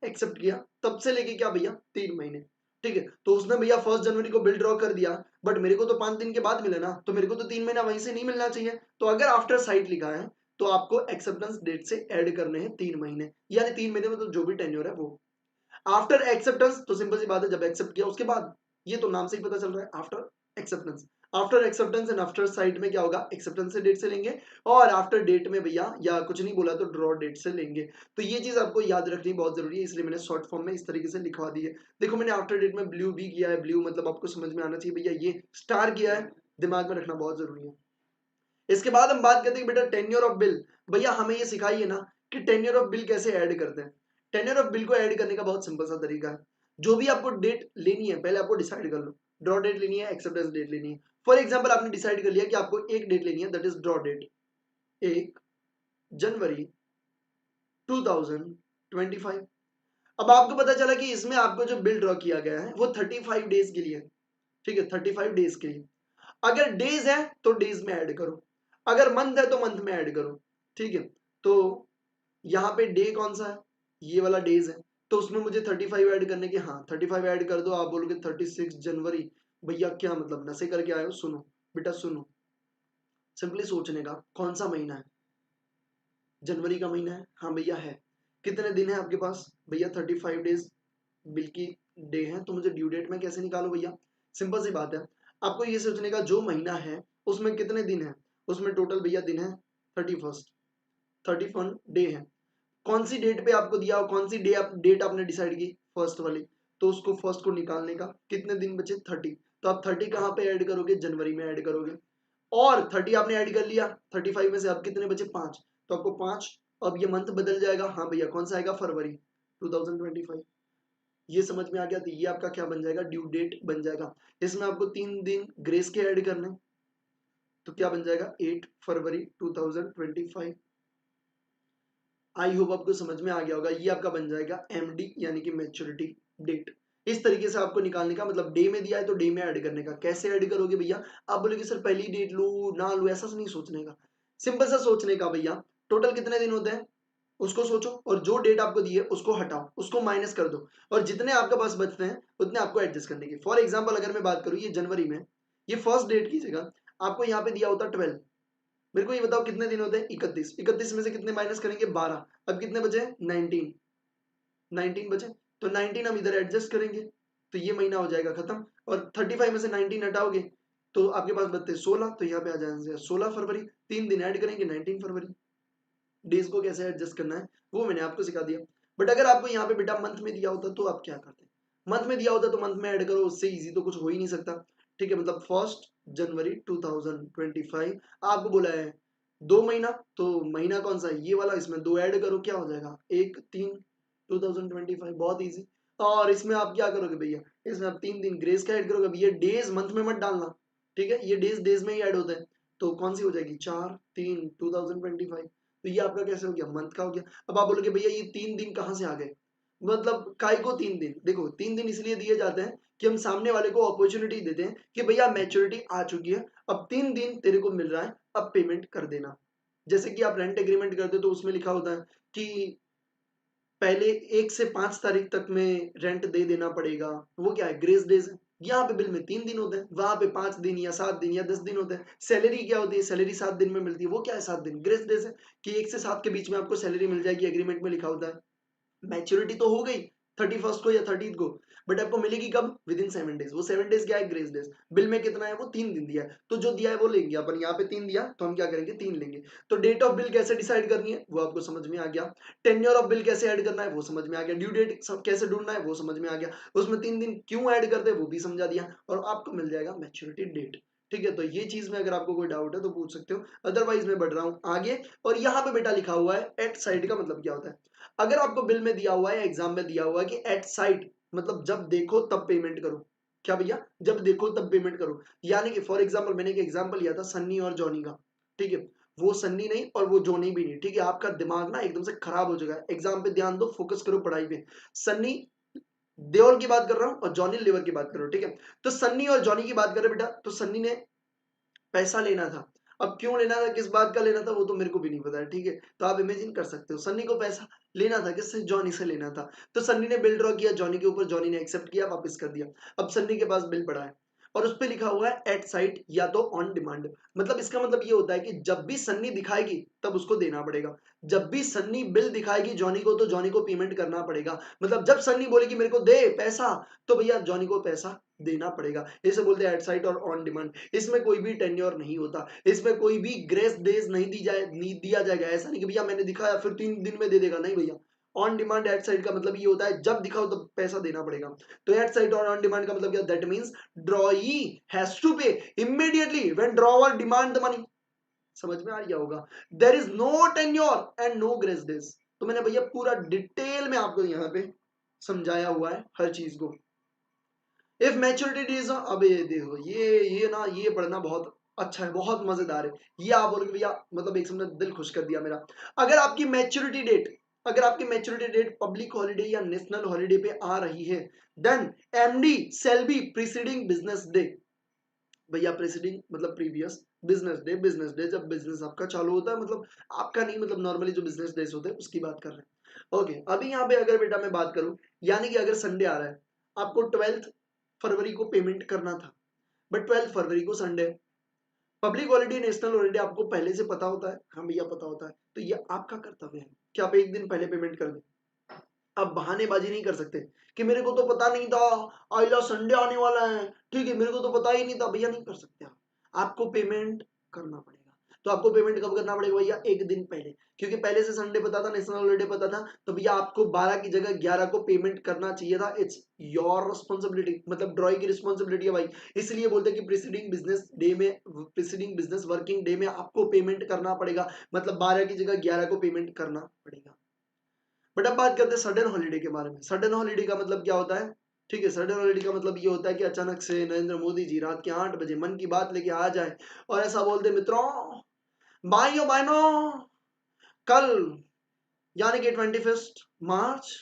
एक्सेप्ट किया, तब से लेके क्या भैया 3 महीने, ठीक है। तो उसने भैया 1 जनवरी को बिल ड्रॉ कर दिया, बट मेरे को तो 5 दिन के बाद मिला ना, तो मेरे को तो 3 महीना वहीं से नहीं मिलना चाहिए। तो अगर आफ्टर साइट लिखा है तो आपको एक्सेप्टेंस डेट से ऐड करने हैं 3 महीने, यानी 3 महीने मतलब जो भी टेन्योर है वो। आफ्टर एक्सेप्टेंस तो सिंपल सी बात है, जब एक्सेप्ट किया उसके बाद, ये तो नाम से ही पता चल रहा है after acceptance. After acceptance and after site में क्या होगा, एक्सेप्टेंस से डेट से लेंगे, और आफ्टर डेट में भैया या कुछ नहीं बोला तो ड्रॉ डेट से लेंगे। तो ये चीज आपको याद रखनी बहुत जरूरी है, इसलिए मैंने शॉर्ट फॉर्म में इस तरीके से लिखवा दी है। देखो मैंने आफ्टर डेट में ब्लू भी किया है, ब्लू मतलब आपको समझ में आना चाहिए भैया, ये स्टार किया है, दिमाग में रखना बहुत जरूरी है। इसके बाद हम बात करते हैं बेटा टेन्योर ऑफ बिल। भैया हमें ये सिखाइए ना कि टेन्योर ऑफ बिल कैसे ऐड करते हैं। टेन्योर ऑफ बिल को ऐड करने का बहुत सिंपल सा तरीका है, जो भी आपको डेट लेनी है पहले आपको डिसाइड कर लो, ड्रॉ डेट लेनी है, एक्सेप्टेंस डेट लेनी है। फॉर एग्जाम्पल आपने डिसाइड कर लिया कि आपको एक डेट लेनी है, दैट इज ड्रॉ डेट 1 जनवरी 2025। अब आपको पता चला कि इसमें आपको जो बिल ड्रॉ किया गया है वो 35 डेज के लिए, ठीक है, 35 डेज के लिए। अगर डेज है तो डेज में ऐड करो, अगर मंथ है तो मंथ में ऐड करो, ठीक है। तो यहाँ पे डे कौन सा है, ये वाला डेज है, तो उसमें मुझे 35 ऐड करने के, हाँ 35 ऐड कर दो। आप बोलोगे 36 जनवरी, भैया क्या मतलब नशे करके आए हो। सुनो बेटा सुनो, सिंपली सोचने का, कौन सा महीना है, जनवरी का महीना है, हाँ भैया है। कितने दिन है आपके पास, भैया 35 डेज बिल की डे है, तो मुझे ड्यू डेट में कैसे निकालो भैया, सिंपल सी बात है। आपको ये सोचने का जो महीना है उसमें कितने दिन है, उसमें टोटल भैया दिन है 31 डे है। कौन सी डेट पे आपको दिया और कौन सी डेट आपने डिसाइड की, फर्स्ट वाली, तो उसको फर्स्ट को निकालने का कितने दिन बचे 30, तो आप 30 कहाँ पे ऐड करोगे, जनवरी में ऐड करोगे। और 30 आपने ऐड कर लिया, 35 में से अब कितने बचे 5, तो आपको 5, अब ये मंथ बदल जाएगा, हाँ भैया कौन सा आएगा, फरवरी 2025। ये समझ में आ गया, तो ये आपका क्या बन जाएगा, ड्यू डेट बन जाएगा। इसमें आपको 3 दिन ग्रेस के ऐड करने, तो क्या बन जाएगा 8 फरवरी 2025। आई होप आपको समझ में आ गया होगा, ये आपका बन जाएगा एमडी यानी कि मैच्योरिटी डेट। इस तरीके से आपको निकालने का, मतलब डे में दिया है तो डे में ऐड करने का। कैसे ऐड करोगे भैया, आप बोलोगे सर पहली डेट लू ना लू, ऐसा नहीं सोचने का, सिंपल सा सोचने का भैया, टोटल कितने दिन होते हैं उसको सोचो, और जो डेट आपको दी है उसको हटाओ, उसको माइनस कर दो, और जितने आपके पास बचते हैं उतने आपको एडजस्ट करने के। फॉर एग्जाम्पल अगर मैं बात करूं ये जनवरी में, ये फर्स्ट डेट की जगह आपको यहाँ पे दिया होता 12, मेरे को ये बताओ कितने दिन होते हैं 31, 31 में से कितने माइनस करेंगे 12, अब कितने बचे 19, 19 बचे, तो 19 हम इधर एडजस्ट करेंगे, तो ये महीना हो जाएगा खत्म। और 35 में से 19 हटाओगे तो आपके पास बचते 16, तो यहाँ पे आ जाएंगे 16 फरवरी, 3 दिन ऐड करेंगे 19 फरवरी। डेज को कैसे एडजस्ट करना है वो मैंने आपको सिखा दिया। बट अगर आपको यहाँ पे बेटा मंथ में दिया होता तो आप क्या करते, मंथ में दिया होता तो मंथ में ऐड करो, उससे इजी तो कुछ हो ही नहीं सकता, ठीक है। मतलब 1 जनवरी 2025 आपको बोला है 2 महीना, तो महीना कौन सा है ये वाला, इसमें 2 ऐड करो, क्या हो जाएगा 1 3 2025, बहुत ईजी। और इसमें आप क्या करोगे भैया, इसमें आप 3 दिन ग्रेस का ऐड करोगे, ये डेज मंथ में मत डालना, ठीक है, ये डेज डेज में ही ऐड होते हैं, तो कौन सी हो जाएगी 4 3 2025, तो ये आपका कैसे हो गया, मंथ का हो गया। अब आप बोलोगे भैया ये 3 दिन कहाँ से आ गए, मतलब काय को 3 दिन, देखो 3 दिन इसलिए दिए जाते हैं कि हम सामने वाले को अपॉर्चुनिटी देते हैं कि भैया मैच्योरिटी आ चुकी है, अब 3 दिन तेरे को मिल रहा है, अब पेमेंट कर देना। जैसे कि आप रेंट एग्रीमेंट करते हो तो उसमें लिखा होता है कि पहले 1 से 5 तारीख तक में रेंट दे देना पड़ेगा, वो क्या है ग्रेस डेज है। यहाँ पे बिल में 3 दिन होते हैं, वहां पे 5 दिन या 7 दिन या 10 दिन होते हैं। सैलरी क्या होती है, सैलरी 7 दिन में मिलती है, वो क्या है 7 दिन ग्रेस डेज है, कि 1 से 7 के बीच में आपको सैलरी मिल जाएगी, एग्रीमेंट में लिखा होता है। मैच्योरिटी तो हो गई 31 को या 30 को, बट आपको मिलेगी कब, विद इन 7 डेज। वो 7 डेज क्या है, ग्रेस डेज। बिल में कितना है, वो 3 दिन दिया है, तो जो दिया है वो लेंगे अपन, यहाँ पे 3 दिया तो हम क्या करेंगे 3 लेंगे। तो डेट ऑफ बिल कैसे डिसाइड करनी है वो आपको समझ में आ गया, टेन्योर ऑफ बिल कैसे ऐड करना है वो समझ में आ गया, ड्यू डेट सब कैसे ढूंढना है वो समझ में आ गया, उसमें 3 दिन क्यों ऐड करते हैं वो भी समझा दिया, और आपको मिल जाएगा मैच्योरिटी डेट। ठीक है, तो ये चीज में अगर आपको कोई डाउट है तो पूछ सकते हो, अदरवाइज मैं बढ़ रहा हूँ आगे। और यहाँ पे बेटा लिखा हुआ है एट साइड का मतलब क्या होता है, अगर आपको बिल में दिया हुआ है या एग्जाम में दिया हुआ है कि एट साइट मतलब जब देखो तब पेमेंट करो, क्या भैया जब देखो तब पेमेंट करो, यानी कि फॉर एग्जांपल मैंने एक एग्जांपल लिया था सन्नी और जॉनी का, ठीक है, वो सन्नी नहीं और वो जॉनी भी नहीं, ठीक है, आपका दिमाग ना एकदम से खराब हो जाएगा, एग्जाम पे ध्यान दो, फोकस करो पढ़ाई पे। सन्नी देओल की बात कर रहा हूँ और जॉनी लीवर की बात कर रहा हूँ, ठीक है। तो सन्नी और जॉनी की बात करें बेटा, तो सन्नी ने पैसा लेना था, अब क्यों लेना था, किस बात का लेना था वो तो मेरे को भी नहीं पता है, ठीक है, तो आप इमेजिन कर सकते हो सन्नी को पैसा लेना था किससे, जॉनी से लेना था। तो सन्नी ने बिल ड्रॉ किया जॉनी के ऊपर, जॉनी ने एक्सेप्ट किया, वापस कर दिया। अब सन्नी के पास बिल पड़ा है, और उस पे लिखा हुआ है एट साइट या तो ऑन डिमांड। मतलब इसका मतलब ये होता है कि जब भी सन्नी दिखाएगी तब उसको देना पड़ेगा, जब भी सन्नी बिल दिखाएगी जॉनी को तो जॉनी को पेमेंट करना पड़ेगा। मतलब जब सन्नी बोलेगी मेरे को दे पैसा तो भैया जॉनी को पैसा देना पड़ेगा। इसे बोलते हैं एट साइट और ऑन डिमांड। इसमें कोई भी टेन्योर नहीं होता, इसमें कोई भी ग्रेस डेज नहीं दिया जाएगा। ऐसा नहीं कि भैया मैंने दिखाया फिर 3 दिन में दे देगा, नहीं भैया। ऑन डिमांड एट साइट का मतलब ये होता है जब दिखाओ तब पैसा देना पड़ेगा। तो एट साइट और ऑन डिमांड का मतलब क्या, that means drawee has to pay immediately when drawer demand the money. समझ में आ गया होगा। There is no tenure and no grace days. तो मैंने भैया पूरा डिटेल में आपको यहाँ पे समझाया हुआ है हर चीज को। इफ मैच्योरिटी डेज, अब ये देखो ये ना ये पढ़ना बहुत अच्छा है, बहुत मजेदार है। ये आप बोलोगे भैया मतलब एक समय दिल खुश कर दिया मेरा। अगर आपकी मैच्योरिटी डेट, अगर आपकी मैच्योरिटी डेट पब्लिक हॉलिडे या नेशनल हॉलिडे पे आ रही है, then MD shall be preceding business day. भैया प्रीसीडिंग मतलब previous business day. Business day जब बिजनेस आपका चालू होता है, मतलब आपका नहीं, मतलब नॉर्मली जो बिजनेस डेज होते हैं उसकी बात कर रहे हैं। ओके, अभी यहाँ पे अगर बेटा मैं बात करूं, यानी कि अगर संडे आ रहा है, आपको 12 फरवरी को पेमेंट करना था, बट 12 फरवरी को Sunday, public holiday national holiday आपको पहले से पता होता है, हाँ भैया पता होता है, तो ये आपका कर्तव्य है कि आप एक दिन पहले पेमेंट कर दें। आप बहानेबाजी नहीं कर सकते कि मेरे को तो पता नहीं था, आइला संडे आने वाला है, ठीक है मेरे को तो पता ही नहीं था। भैया नहीं कर सकते आप, आपको पेमेंट करना पड़ेगा। तो आपको पेमेंट कब करना पड़ेगा भैया, एक दिन पहले, क्योंकि पहले से संडे पता था, नेशनल हॉलिडे पता था, तो भैया आपको 12 की जगह 11 को पेमेंट करना चाहिए था। इट्स योर रिस्पॉन्सिबिलिटी, मतलब ड्रॉई की रिस्पॉन्सिबिलिटी है भाई। इसलिए बोलते हैं कि प्रीसीडिंग बिजनेस डे में, प्रीसीडिंग बिजनेस वर्किंग डे में आपको पेमेंट करना पड़ेगा, मतलब 12 की जगह 11 को पेमेंट करना पड़ेगा। बट अब बात करते हैं सडन हॉलिडे के बारे में। सडन हॉलिडे का मतलब क्या होता है, ठीक है, सडन हॉलिडे का मतलब ये होता है कि अचानक से नरेंद्र मोदी जी रात के 8 बजे मन की बात लेके आ जाए और ऐसा बोल दे, मित्रों, भाइयों बहनों, कल यानी कि 21 मार्च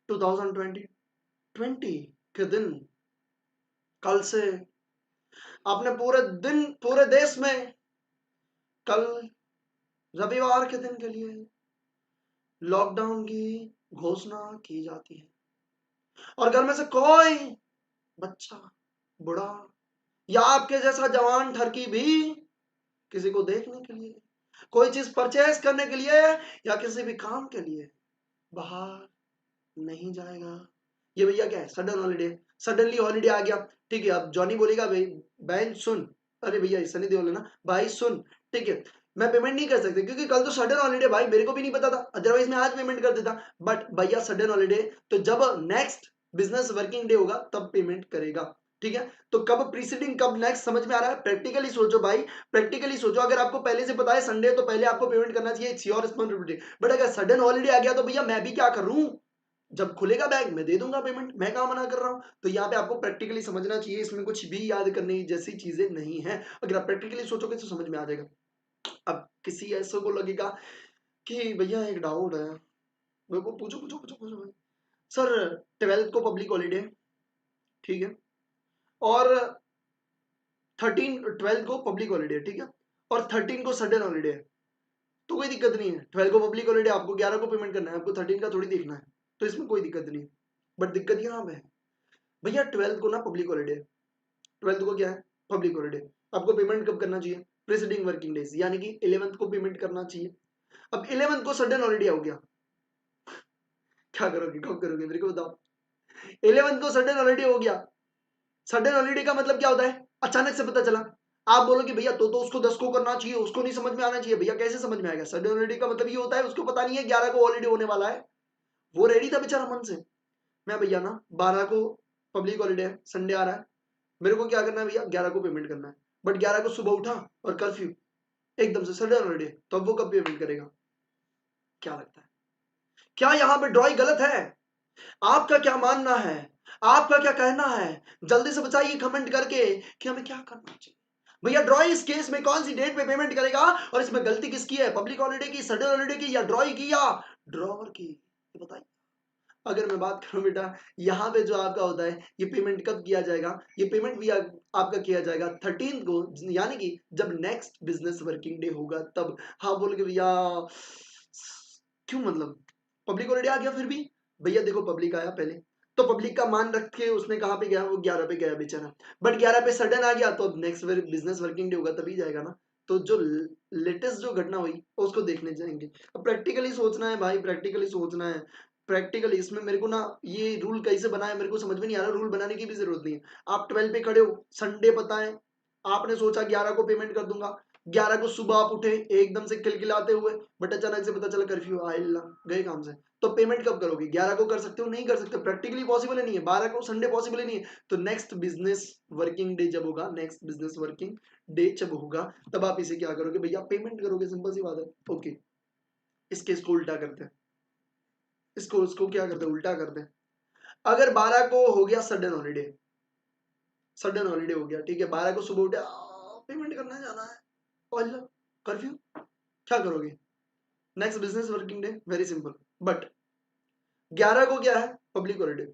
2020 के दिन, कल से आपने पूरे दिन, पूरे देश में कल रविवार के दिन के लिए लॉकडाउन की घोषणा की जाती है, और घर में से कोई बच्चा, बूढ़ा या आपके जैसा जवान ठरकी भी किसी को देखने के लिए, कोई चीज परचेज करने के लिए या किसी भी काम के लिए बाहर नहीं जाएगा। ये भैया क्या है, सडन हॉलीडे। सडनली हॉलीडे आ गया, ठीक है। अब जॉनी बोलेगा, भाई बहन सुन, अरे भैया सनी देओल है ना, भाई सुन, ठीक है मैं पेमेंट नहीं कर सकता क्योंकि कल तो सडन हॉलीडे, भाई मेरे को भी नहीं पता था, अदरवाइज मैं आज पेमेंट कर देता। बट भैया सडन हॉलीडे, तो जब नेक्स्ट बिजनेस वर्किंग डे होगा तब पेमेंट करेगा, ठीक है। तो कब प्रीसीडिंग, कब नेक्स्ट, समझ में आ रहा है। प्रैक्टिकली सोचो भाई, प्रैक्टिकली सोचो। अगर आपको पहले से पता है संडे तो पहले आपको पेमेंट करना चाहिए, इट्स योर रिस्पॉन्सिबिलिटी। बट अगर सडन हॉलीडे आ गया तो भैया मैं भी क्या करूं, जब खुलेगा बैग मैं दे दूंगा पेमेंट, मैं कहाँ मना कर रहा हूँ। तो यहाँ पे आपको प्रैक्टिकली समझना चाहिए, इसमें कुछ भी याद करने जैसी चीजें नहीं है। अगर आप प्रैक्टिकली सोचोगे तो समझ में आ जाएगा। अब किसी ऐसे को लगेगा कि भैया एक डाउट है, मेरे को पूछो पूछो पूछो पूछो भाई। सर 12 को पब्लिक हॉलीडे, ठीक है, और 12 को पब्लिक हॉलीडे, ठीक है, और 13 को सडन हॉलीडे है, तो कोई दिक्कत नहीं है। 12 को पब्लिक हॉलीडे, आपको 11 को पेमेंट करना है, आपको 13 का थोड़ी देखना है, तो इसमें कोई दिक्कत नहीं है। बट दिक्कत यहाँ पे है भैया, 12 को ना पब्लिक हॉलीडे, 12 को क्या है, पब्लिक हॉलीडे। आपको पेमेंट कब करना चाहिए, प्रीसीडिंग वर्किंग डेज, यानी कि 11th को पेमेंट करना चाहिए। अब 11th को सडन हॉलीडे हो गया, क्या करोगे, कब करोगे मेरे को बताओ। 11th को सडन हॉलीडे हो गया, सडन हॉलीडे का मतलब क्या होता है, अचानक से पता चला। आप बोलोगे भैया तो उसको 10 को करना चाहिए, उसको नहीं समझ में आना चाहिए। भैया कैसे समझ में आएगा, सडन हॉलीडे का मतलब ये होता है उसको पता नहीं है 11 को हॉलीडे होने वाला है, वो रेडी था बेचारा मन से। मैं भैया ना 12 को पब्लिक हॉलीडे है, संडे आ रहा है, मेरे को क्या करना है भैया, 11 को पेमेंट करना है। बट 11 को सुबह उठा और कर्फ्यू एकदम से, सडन हॉलीडे, तो अब वो कब पेमेंट करेगा। क्या लगता है, क्या यहाँ पे ड्रॉइंग गलत है, आपका क्या मानना है, आपका क्या कहना है, जल्दी से बताइए कमेंट करके कि हमें क्या करना चाहिए। भैया ड्रॉई इस केस में कौन सी डेट पे पेमेंट करेगा, और इसमें गलती किसकी है, पब्लिक हॉलीडे की, सडन हॉलीडे की, या ड्रॉई की, या ड्रॉवर की, ये बताइए। अगर मैं बात करूं बेटा, यहाँ पे जो आपका होता है, ये पेमेंट कब किया जाएगा, ये पेमेंट भी आपका किया जाएगा 13 को, यानी कि जब नेक्स्ट बिजनेस वर्किंग डे होगा तब। हाँ बोल के भैया क्यों, मतलब पब्लिक हॉलीडे आ गया फिर भी। भैया देखो पब्लिक आया पहले, तो पब्लिक का मान रख के उसने कहाँ पे गया, वो 11 पे गया बेचारा। बट 11 पे सडन आ गया, तो अब नेक्स्ट बिजनेस वर्किंग डे होगा तभी जाएगा ना। तो जो लेटेस्ट जो घटना हुई उसको देखने जाएंगे। अब प्रैक्टिकली सोचना है भाई, प्रैक्टिकली सोचना है। प्रैक्टिकली इसमें मेरे को ना, ये रूल कैसे बना है मेरे को समझ में नहीं आ रहा। रूल बनाने की भी जरूरत नहीं है। आप 12 पे खड़े हो, संडे पता है, आपने सोचा 11 को पेमेंट कर दूंगा। 11 को सुबह आप उठे एकदम से खिलखिलाते हुए, बट अचानक से पता चला कर्फ्यू आइल्ला, गए काम से। तो पेमेंट कब करोगे? 11 को कर सकते हो? नहीं कर सकते, प्रैक्टिकली पॉसिबल ही नहीं है। 12 को संडे पॉसिबल ही नहीं है। तो नेक्स्ट बिजनेस वर्किंग डे जब होगा, नेक्स्ट बिजनेस वर्किंग डे जब होगा, तब आप इसे क्या करोगे भैया? पेमेंट करोगे, सिंपल सी बात है। ओके, इसको उल्टा करते हैं। इसको क्या करते हैं? उल्टा करते हैं। अगर 12 को हो गया सडन हॉलीडे, सडन हॉलीडे हो गया, ठीक है, 12 को सुबह उठे, पेमेंट करना जाना है, और कर्फ्यू, क्या करोगे? Next business working day, very simple. But 11 को क्या है? Public holiday.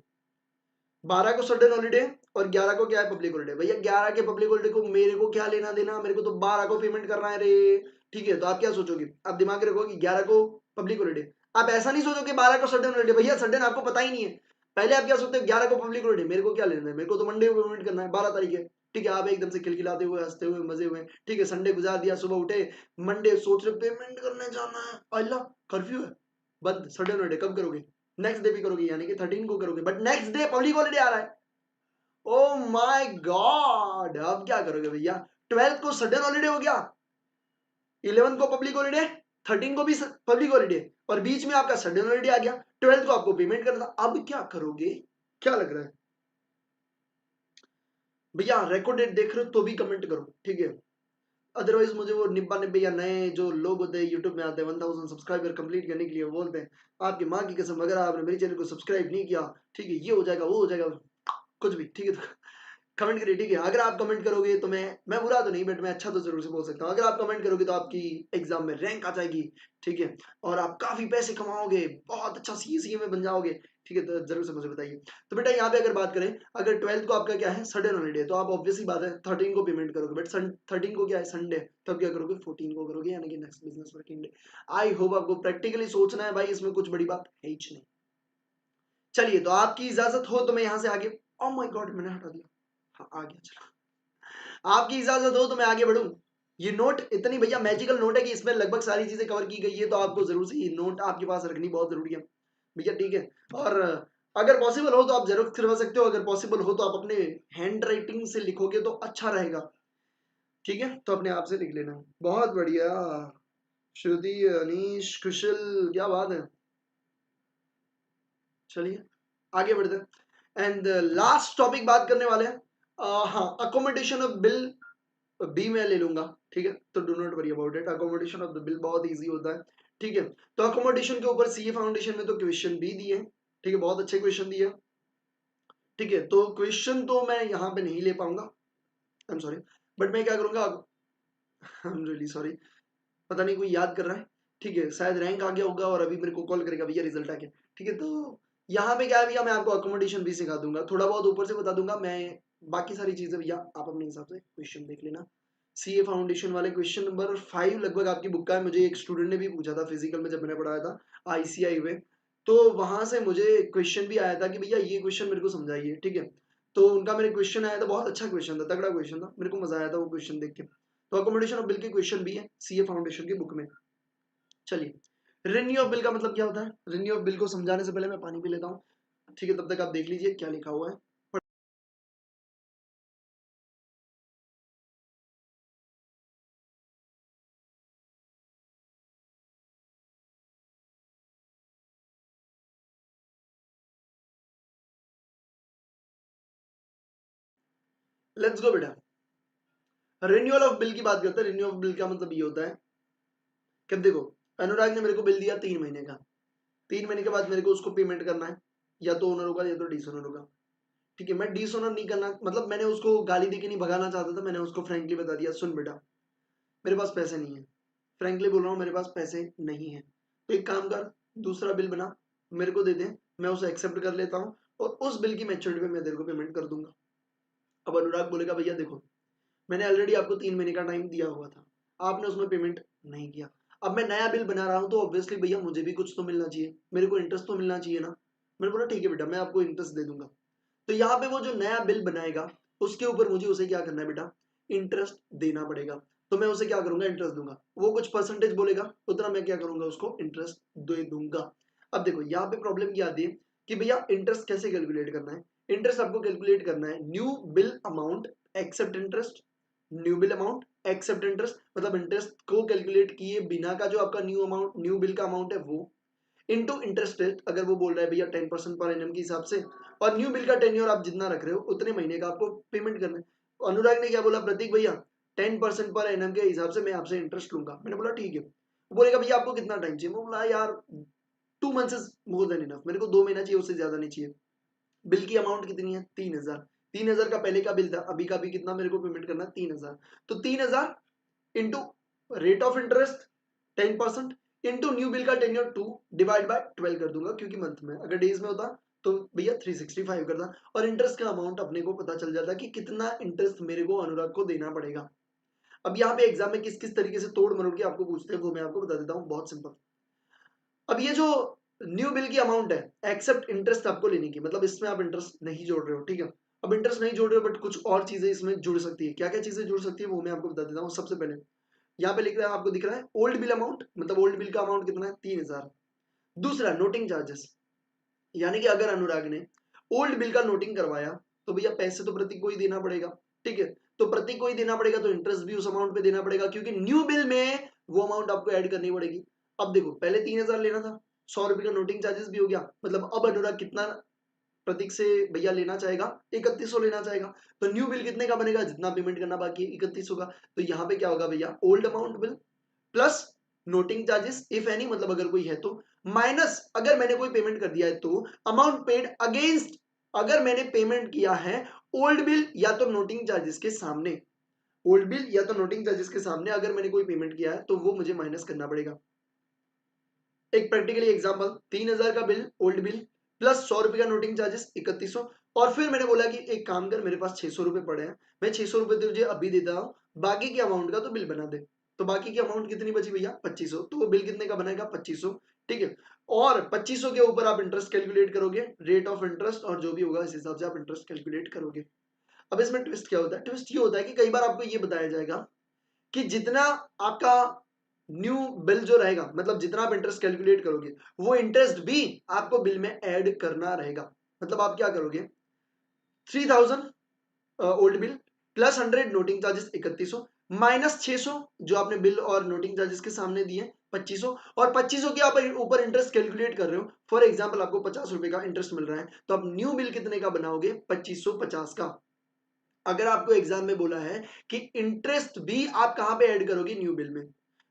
12 को सडन हॉलीडे और 11 को क्या है? Public holiday. भैया 11 के पब्लिक हॉलीडे को मेरे को क्या लेना देना? मेरे को तो 12 को पेमेंट करना है रे। ठीक है, तो आप क्या सोचोगे? आप दिमाग रखो कि 11 को पब्लिक हॉलीडे। आप ऐसा नहीं सोचो कि 12 को सडन हॉलीडे। भैया सडन आपको पता ही नहीं है। पहले आप क्या सोचते हो? 11 को पब्लिक हॉलीडे, मेरे को क्या लेना है? मेरे को तो मंडे को पेमेंट करना है, 12 तारीख है। ठीक है, आप एकदम से खिलखिलाते हुए, हंसते हुए, मजे हुए, ठीक है, संडे गुजार दिया, सुबह उठे, मंडे सोच रहे पेमेंट करने जाना है, अल्लाह कर्फ्यू है, बंद, सडन हॉलीडे। कब करोगे? नेक्स्ट डे भी करोगे, यानी कि 13 को करोगे, but next day public holiday आ रहा है। ओ माय गॉड, अब क्या करोगे भैया? 12 को सडन हॉलीडे हो गया, 11 को पब्लिक हॉलीडे, 13 को भी पब्लिक हॉलीडे, और बीच में आपका सडन हॉलीडे आ गया। 12 को आपको पेमेंट करना था, अब क्या करोगे? क्या लग रहा है भैया? रिकॉर्डेड देख रहे हो तो भी कमेंट करो, ठीक है। अदरवाइज मुझे वो निब्बा निब्बे या नए जो लोग होते हैं यूट्यूब में आते हैं 1000 सब्सक्राइबर कंप्लीट करने के लिए, वो बोलते हैं आपकी माँ की कसम अगर आपने मेरे चैनल को सब्सक्राइब नहीं किया, ठीक है, ये हो जाएगा, वो हो जाएगा, कुछ भी, ठीक है। तो कमेंट करिए, ठीक है। अगर आप कमेंट करोगे तो मैं बुरा तो नहीं, बट मैं अच्छा तो जरूर से बोल सकता हूँ। अगर आप कमेंट करोगे तो आपकी एग्जाम में रैंक आ जाएगी, ठीक है, और आप काफी पैसे कमाओगे, बहुत अच्छा सीए में बन जाओगे, ठीक है। तो जरूर से मुझे बताइए। तो बेटा यहाँ पे अगर बात करें, अगर 12th को आपका क्या है? सडन हॉलीडे, तो आप ऑब्वियसली बात है 13 को पेमेंट करोगे, बट 13 को क्या है? संडे, तब क्या करोगे? 14 को करोगे, यानी कि नेक्स्ट बिजनेस वर्किंग डे। आई होप आपको प्रैक्टिकली सोचना है भाई, इसमें कुछ बड़ी बात है ही नहीं। चलिए, तो आपकी इजाजत हो तो मैं यहाँ से आगे, ओ माय गॉड मैंने हटा दिया, हाँ आ गया, चलो। आपकी इजाजत हो तो मैं आगे बढ़ूं। ये नोट इतनी भैया मैजिकल नोट है कि इसमें लगभग सारी चीजें कवर की गई है, तो आपको जरूर से ये नोट आपके पास रखनी बहुत जरूरी है भैया, ठीक है। और अगर पॉसिबल हो तो आप जरूर करवा सकते हो, अगर पॉसिबल हो तो आप अपने हैंड राइटिंग से लिखोगे तो अच्छा रहेगा, ठीक है। तो अपने आप से लिख लेना। बहुत बढ़िया, श्रुति, अनीश, कुशल, क्या बात है। चलिए आगे बढ़ते हैं, एंड लास्ट टॉपिक बात करने वाले हैं। हाँ, अकोमोडेशन ऑफ बिल बी मैं ले लूंगा, ठीक है। तो do not worry about it, accommodation of the bill बहुत इजी होता है, ठीक है। तो अकोमोडेशन के ऊपर सीए फाउंडेशन में तो क्वेश्चन भी दिए हैं, ठीक है, बहुत अच्छे क्वेश्चन दिए हैं, ठीक है। तो क्वेश्चन तो मैं यहाँ पे नहीं ले पाऊंगा, आई एम सॉरी, बट मैं क्या करूंगा, आई एम रियली सॉरी, पता नहीं कोई याद कर रहा है, ठीक है, शायद रैंक आ गया होगा और अभी मेरे को कॉल करेगा भैया रिजल्ट आ गया, ठीक है। तो यहाँ पे क्या है भैया, मैं आपको अकोमोडेशन भी सिखा दूंगा, थोड़ा बहुत ऊपर से बता दूंगा मैं, बाकी सारी चीजें भैया आप अपने हिसाब से क्वेश्चन देख लेना। सीए फाउंडेशन वाले क्वेश्चन नंबर 5 लगभग आपकी बुक का है। मुझे एक स्टूडेंट ने भी पूछा था फिजिकल में जब मैंने पढ़ाया था आईसीआई में, तो वहां से मुझे क्वेश्चन भी आया था कि भैया ये क्वेश्चन मेरे को समझाइए, ठीक है। तो उनका मेरे क्वेश्चन आया था, बहुत अच्छा क्वेश्चन था, तगड़ा क्वेश्चन था, मेरे को मजा आया था वो क्वेश्चन देख के। तो अकोमोडेशन ऑफ बिल के क्वेश्चन भी है सीए फाउंडेशन की बुक में। चलिए, रिन्यू ऑफ बिल का मतलब क्या होता है? रिन्यू ऑफ बिल को समझाने से पहले मैं पानी पी लेता हूँ, ठीक है, तब तक आप देख लीजिए क्या लिखा हुआ है। लेट्स गो बेटा, रिन्यूअल ऑफ बिल की बात करते हैं। रिन्यू ऑफ बिल का मतलब ये होता है कि अब देखो, अनुराग ने मेरे को बिल दिया 3 महीने का, 3 महीने के बाद मेरे को उसको पेमेंट करना है, या तो ओनर होगा या तो डिसओनर होगा, ठीक है। मैं डिसओनर नहीं करना, मतलब मैंने उसको गाली देके नहीं भगाना चाहता था, मैंने उसको फ्रेंकली बता दिया, सुन बेटा मेरे पास पैसे नहीं है, फ्रेंकली बोल रहा हूँ, मेरे पास पैसे नहीं है, तो एक काम कर, दूसरा बिल बना, मेरे को दे दे, मैं उसे एक्सेप्ट कर लेता हूँ, और उस बिल की मैच्योरिटी पे मैं तेरे को पेमेंट कर दूंगा। अब अनुराग बोलेगा भैया देखो, मैंने ऑलरेडी आपको 3 महीने का टाइम दिया हुआ था, आपने उसमें पेमेंट नहीं किया, अब मैं नया बिल बना रहा हूँ, तो ऑब्वियसली भैया मुझे भी कुछ तो मिलना चाहिए, मेरे को इंटरेस्ट तो मिलना चाहिए ना, मैंने बोला ठीक है बेटा, मैं आपको इंटरेस्ट दे दूंगा। तो यहाँ पे वो जो नया बिल बनाएगा उसके ऊपर मुझे उसे क्या करना है बेटा, इंटरेस्ट देना पड़ेगा। तो मैं उसे क्या करूंगा, इंटरेस्ट दूंगा। वो कुछ परसेंटेज बोलेगा, उतना मैं क्या करूंगा, उसको इंटरेस्ट दे दूंगा। अब देखो यहाँ पे प्रॉब्लम क्या आती है कि भैया इंटरेस्ट कैसे कैलकुलेट करना है। इंटरेस्ट आपको कैलकुलेट करना है new bill amount except interest, new bill amount except interest, मतलब इंटरेस्ट को कैलकुलेट किए बिना का जो आपका न्यू अमाउंट, न्यू बिल का अमाउंट है वो, इनटू इंटरेस्ट रेट। अगर वो बोल रहा है भैया 10% पर एनम के हिसाब से, और न्यू बिल का टेन्योर आप जितना रख रहे हो उतने महीने का आपको पेमेंट करना है। अनुराग ने क्या बोला, प्रतीक भैया 10% पर एनम के हिसाब से मैं आपसे इंटरेस्ट लूंगा। मैंने बोला ठीक है। वो बोलेगा भैया आपको कितना टाइम चाहिए। मैं बोला यार 2 months is more than enough, मेरे को 2 महीना चाहिए, उससे ज्यादा नहीं चाहिए। बिल की अमाउंट कितनी है, 3,000। 3,000 का पहले का बिल था, अभी का भी कितना मेरे को पेमेंट करना है, 3,000। तो 3,000 into rate of interest 10% into new bill का टेन्योर 2 डिवाइड बाय 12 कर दूंगा, क्योंकि मंथ में, अगर डेज में होता तो भैया 365 करता, और इंटरेस्ट का अमाउंट अपने को पता चल जाता कि कितना इंटरेस्ट मेरे को अनुराग को देना पड़ेगा। अब यहाँ पे एग्जाम में किस किस तरीके से तोड़ मरोड़ के आपको पूछते हैं वो मैं आपको बता देता हूँ, बहुत सिंपल। अब ये जो न्यू बिल की अमाउंट है एक्सेप्ट इंटरेस्ट आपको लेने की, मतलब इसमें आप इंटरेस्ट नहीं जोड़ रहे हो, ठीक है। अब इंटरेस्ट नहीं जोड़ रहे हो बट कुछ और चीजें इसमें जुड़ सकती है। क्या क्या चीजें जुड़ सकती है वो मैं आपको बता देता हूँ। सबसे पहले यहाँ पे लिख रहा है, आपको दिख रहा है ओल्ड बिल अमाउंट, मतलब ओल्ड बिल का अमाउंट कितना है, 3,000। दूसरा नोटिंग चार्जेस, यानी कि अगर अनुराग ने ओल्ड बिल का नोटिंग करवाया तो भैया पैसे तो प्रतीक को ही देना पड़ेगा, ठीक है। तो प्रतीक को ही देना पड़ेगा तो इंटरेस्ट भी उस अमाउंट पे देना पड़ेगा, क्योंकि न्यू बिल में वो अमाउंट आपको ऐड करनी पड़ेगी। अब देखो पहले 3,000 लेना था, 100 रुपए का नोटिंग चार्जेस भी हो गया, मतलब अब अनुराग कितना प्रतीक से भैया लेना चाहेगा, 3100 लेना चाहेगा। तो न्यू बिल कितने का बनेगा, जितना पेमेंट करना बाकी है 3100 का। तो यहाँ पे क्या होगा भैया, old amount bill plus noting charges if any, मतलब अगर कोई है तो, माइनस अगर मैंने कोई पेमेंट कर दिया है तो अमाउंट पेड अगेंस्ट, अगर मैंने पेमेंट किया है ओल्ड बिल या तो नोटिंग चार्जेस के सामने, ओल्ड बिल या तो नोटिंग चार्जेस के सामने अगर मैंने कोई पेमेंट किया है तो वो मुझे माइनस करना पड़ेगा। एक प्रैक्टिकली एग्जांपल, 3,000 का बिल ओल्ड बिल प्लस 100 रुपए का नोटिंग चार्जेस 3100, और फिर मैंने बोला कि एक काम कर, मेरे पास 600 रुपए पड़े हैं, मैं 600 रुपए तुझे अभी देता हूँ, बाकी के अमाउंट का तो बिल बना दे। तो बाकी की अमाउंट कितनी बची भैया, 2500। तो वो बिल कितने का बनेगा, 2500, ठीक है। और 2500 के ऊपर आप इंटरेस्ट कैलकुलेट करोगे, रेट ऑफ इंटरेस्ट और जो भी होगा इस हिसाब से आप इंटरेस्ट कैलकुलेट करोगे। अब इसमें ट्विस्ट क्या होता है, ट्विस्ट ये होता है कि कई बार आपको ये बताया जाएगा कि जितना आपका न्यू बिल जो रहेगा, मतलब जितना आप इंटरेस्ट कैलकुलेट करोगे वो इंटरेस्ट भी आपको बिल में ऐड करना रहेगा। मतलब आप क्या करोगे, 3,000 old bill plus 100 noting charges 3100 minus 600 जो आपने बिल और नोटिंग चार्जेस के सामने दिए 2500, और 2500 के आप ऊपर इंटरेस्ट कैलकुलेट कर रहे हो। फॉर एग्जांपल आपको 50 रुपए का इंटरेस्ट मिल रहा है, तो आप न्यू बिल कितने का बनाओगे, 2550 का। अगर आपको एग्जाम में बोला है कि इंटरेस्ट भी आप कहां पे ऐड करोगे, न्यू बिल में,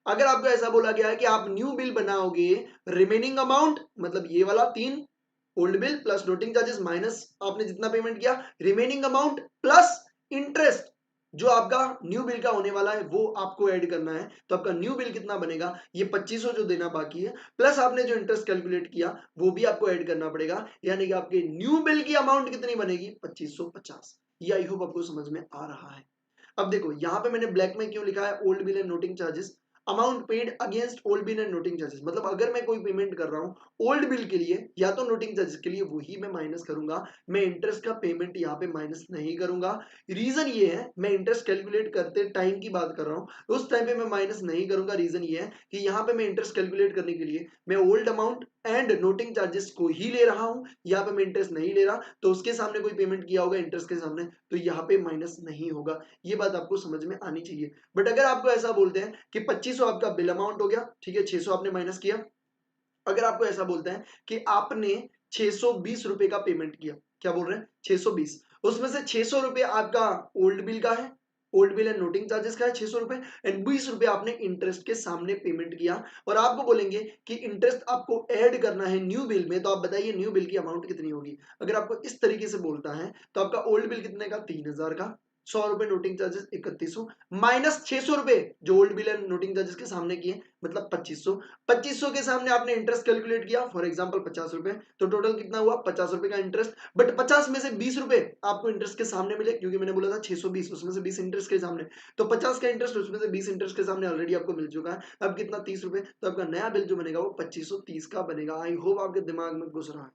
अगर आपको ऐसा बोला गया है कि आप न्यू बिल बनाओगे रिमेनिंग अमाउंट, मतलब ये वाला 3 old bill plus noting charges minus आपने जितना पेमेंट किया, रिमेनिंग अमाउंट प्लस इंटरेस्ट जो आपका न्यू बिल का होने वाला है वो आपको ऐड करना है। तो आपका न्यू बिल कितना बनेगा, ये 2500 जो देना बाकी है प्लस आपने जो इंटरेस्ट कैलकुलेट किया वो भी आपको ऐड करना पड़ेगा, यानी कि आपके न्यू बिल की अमाउंट कितनी बनेगी, 2550। ये आई होप आपको समझ में आ रहा है। अब देखो यहाँ पे मैंने ब्लैक में क्यों लिखा है old bill and noting charges, amount paid against old bill and noting charges, मतलब अगर मैं कोई पेमेंट कर रहा हूँ ओल्ड बिल के लिए या तो नोटिंग चार्जेस के लिए, वही मैं माइनस करूंगा, मैं इंटरेस्ट का पेमेंट यहाँ पे माइनस नहीं करूंगा। रीजन ये है, मैं इंटरेस्ट कैलकुलेट करते टाइम की बात कर रहा हूँ, उस टाइम पे मैं माइनस नहीं करूंगा। रीजन ये है कि यहाँ पे मैं इंटरेस्ट कैलकुलेट करने के लिए मैं old amount and noting charges को ही ले रहा हूँ, यहाँ पे मैं इंटरेस्ट नहीं ले रहा, तो उसके सामने कोई पेमेंट किया होगा इंटरेस्ट के सामने तो यहाँ पे माइनस नहीं होगा। ये बात आपको समझ में आनी चाहिए। बट अगर आपको ऐसा बोलते हैं कि 2500 आपका बिल अमाउंट हो गया, ठीक है, 600 आपने माइनस किया, अगर आपको ऐसा बोलते हैं कि आपने 620 रुपए का पेमेंट किया, क्या बोल रहे हैं 620, उसमें से 600 रुपए आपका ओल्ड बिल का है, old bill and noting charges का है 600 रुपए, एंड 20 रुपए आपने इंटरेस्ट के सामने पेमेंट किया, और आपको बोलेंगे कि इंटरेस्ट आपको ऐड करना है न्यू बिल में, तो आप बताइए न्यू बिल की अमाउंट कितनी होगी। अगर आपको इस तरीके से बोलता है तो आपका ओल्ड बिल कितने का, 3,000 का, 100 रुपए नोटिंग चार्जेस 3100 माइनस 600 रुपए जो old bill and noting charges के सामने किए, मतलब 2500। 2500 के सामने आपने इंटरेस्ट कैलकुलेट किया, फॉर एग्जांपल 50 रुपए, तो टोटल कितना हुआ 50 रुपए का इंटरेस्ट, बट 50 में से 20 रुपए आपको इंटरेस्ट के सामने मिले, क्योंकि मैंने बोला था 620, उसमें से 20 इंटरेस्ट के सामने, तो 50 का इंटरेस्ट उसमें से 20 इंटरेस्ट के सामने ऑलरेडी आपको मिल चुका है। अब कितना 30 रुपए, तो आपका नया बिल जो बनेगा वो 2530 का बनेगा। आई होप आपके दिमाग में घुस रहा है।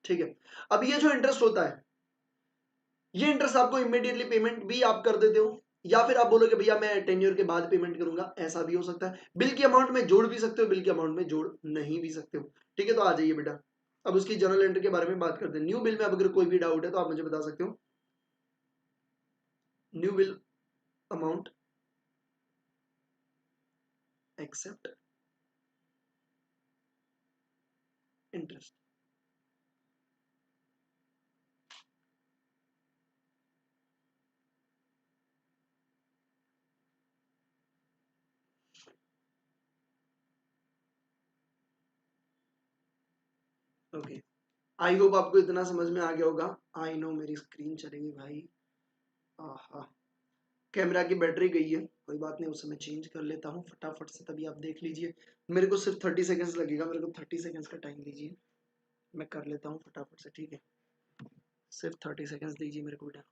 ठीक है। अब ये जो इंटरेस्ट होता है, ये इंटरेस्ट आपको इमीडिएटली पेमेंट भी आप कर देते हो, या फिर आप बोलोगे भैया मैं टेन्योर के बाद पेमेंट करूंगा, ऐसा भी हो सकता है। बिल की अमाउंट में जोड़ भी सकते हो, बिल के अमाउंट में जोड़ नहीं भी सकते हो। ठीक है, तो आ जाइए बेटा, अब उसकी जर्नल एंट्री के बारे में बात करते हैं। न्यू बिल में अब अगर कोई भी डाउट है तो आप मुझे बता सकते हो। New bill amount except interest. Okay, I hope आपको इतना समझ में आ गया होगा। आई नो मेरी स्क्रीन चलेगी भाई, आहा, कैमरा की बैटरी गई है, कोई बात नहीं, उसे मैं चेंज कर लेता हूँ फटाफट से, तभी आप देख लीजिए। मेरे को सिर्फ 30 सेकेंड्स लगेगा, मेरे को 30 सेकेंड्स का टाइम दीजिए, मैं कर लेता हूँ फटाफट से, ठीक है। सिर्फ 30 सेकेंड्स दीजिए मेरे को बेटा।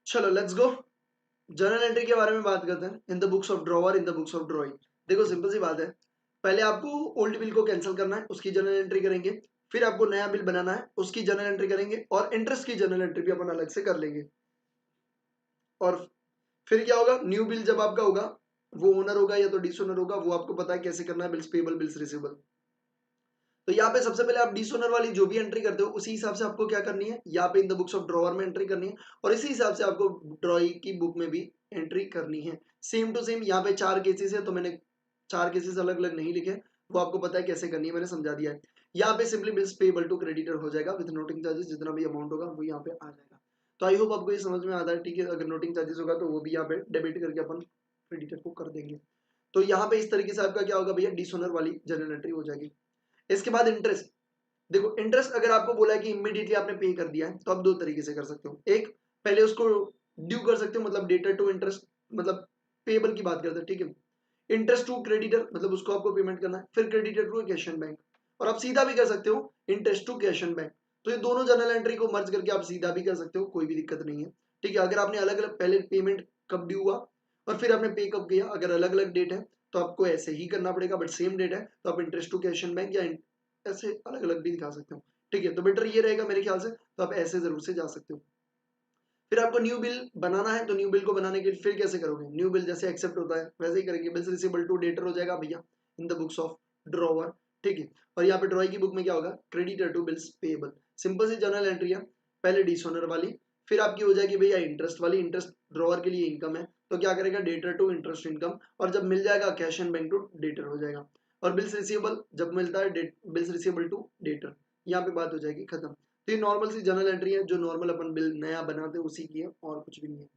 चलो लेट्स गो, जर्नल एंट्री के बारे में बात करते हैं। In the books of drawer, in the books of drawing. देखो सिंपल सी बात है, पहले आपको ओल्ड बिल को कैंसिल करना है, उसकी जर्नल एंट्री करेंगे। फिर आपको नया बिल बनाना है, उसकी जर्नल एंट्री करेंगे, और इंटरेस्ट की जर्नल एंट्री भी अपन अलग से कर लेंगे। और फिर क्या होगा, न्यू बिल जब आपका होगा, वो ओनर होगा या तो डिसोनर होगा, वो आपको पता है कैसे करना है, बिल्स पेबल बिल्स रिसीवेबल। तो यहाँ पे सबसे पहले आप डिसोनर वाली जो भी एंट्री करते हो, उसी हिसाब से आपको क्या करनी है, यहाँ पे in the books of drawer में एंट्री करनी है, और इसी हिसाब से आपको ड्रॉइंग की बुक में भी एंट्री करनी है। सेम टू सेम, यहाँ पे 4 केसेस है, तो मैंने 4 केसेस अलग अलग नहीं लिखे, वो आपको पता है कैसे करनी है, मैंने समझा दिया है। यहाँ पे simply bills payable to creditor हो जाएगा, विद नोटिंग चार्जेस, जितना भी अमाउंट होगा वो यहाँ पे आ जाएगा। तो आई होप आपको ये समझ में आता है, ठीक है। अगर नोटिंग चार्जेस होगा तो वो भी यहाँ पे डेबिट करके अपन क्रेडिटर को कर देंगे। तो यहाँ पे इस तरीके से आपका क्या होगा भैया, डिसोनर वाली जर्नल एंट्री हो जाएगी। इसके बाद इंटरेस्ट। देखो इंटरेस्ट अगर आपको बोला है कि इमीडिएटली आपने पे कर दिया है, तो आप दो तरीके से कर सकते हो। एक, पहले उसको ड्यू कर सकते हो, मतलब डेटर टू इंटरेस्ट, मतलब पेबल की बात करते हैं, ठीक है। इंटरेस्ट टू क्रेडिटर, मतलब उसको आपको पेमेंट करना है। फिर creditor to cash and bank, और आप सीधा भी कर सकते हो interest to cash and bank. तो ये दोनों जर्नल एंट्री को मर्ज करके आप सीधा भी कर सकते हो, कोई भी दिक्कत नहीं है, ठीक है। अगर आपने अलग अलग पहले पेमेंट कब ड्यू हुआ और फिर आपने पे कब किया, अगर अलग अलग डेट है तो आपको ऐसे ही करना पड़ेगा, बट सेम डेट है तो आप interest to cash and bank या ऐसे अलग अलग भी दिखा सकते हो, ठीक है। तो बेटर ये रहेगा मेरे ख्याल से, तो आप ऐसे जरूर से जा सकते हो। फिर आपको न्यू बिल बनाना है, तो न्यू बिल को बनाने के लिए फिर कैसे करोगे, न्यू बिल जैसे एक्सेप्ट होता है वैसे ही करेंगे, बिल्स रिसीवेबल टू डेटर हो जाएगा भैया in the books of drawer, ठीक है। और यहाँ पे ड्रॉइंग की बुक में क्या होगा, creditor to bills payable. Simple सी जर्नल एंट्री है, पहले डिसोनर वाली, फिर आपकी हो जाएगी भैया इंटरेस्ट वाली, इंटरेस्ट ड्रॉवर के लिए इनकम है, तो क्या करेगा, डेटर टू इंटरेस्ट इनकम, और जब मिल जाएगा cash and bank to debtor हो जाएगा। और बिल्स रिसीवेबल जब मिलता है, बिल्स रिसीवेबल टू डेटर, यहाँ पे बात हो जाएगी खत्म। तो ये नॉर्मल सी जनरल एंट्री है, जो नॉर्मल अपन बिल नया बनाते हैं उसी की है, और कुछ भी नहीं है।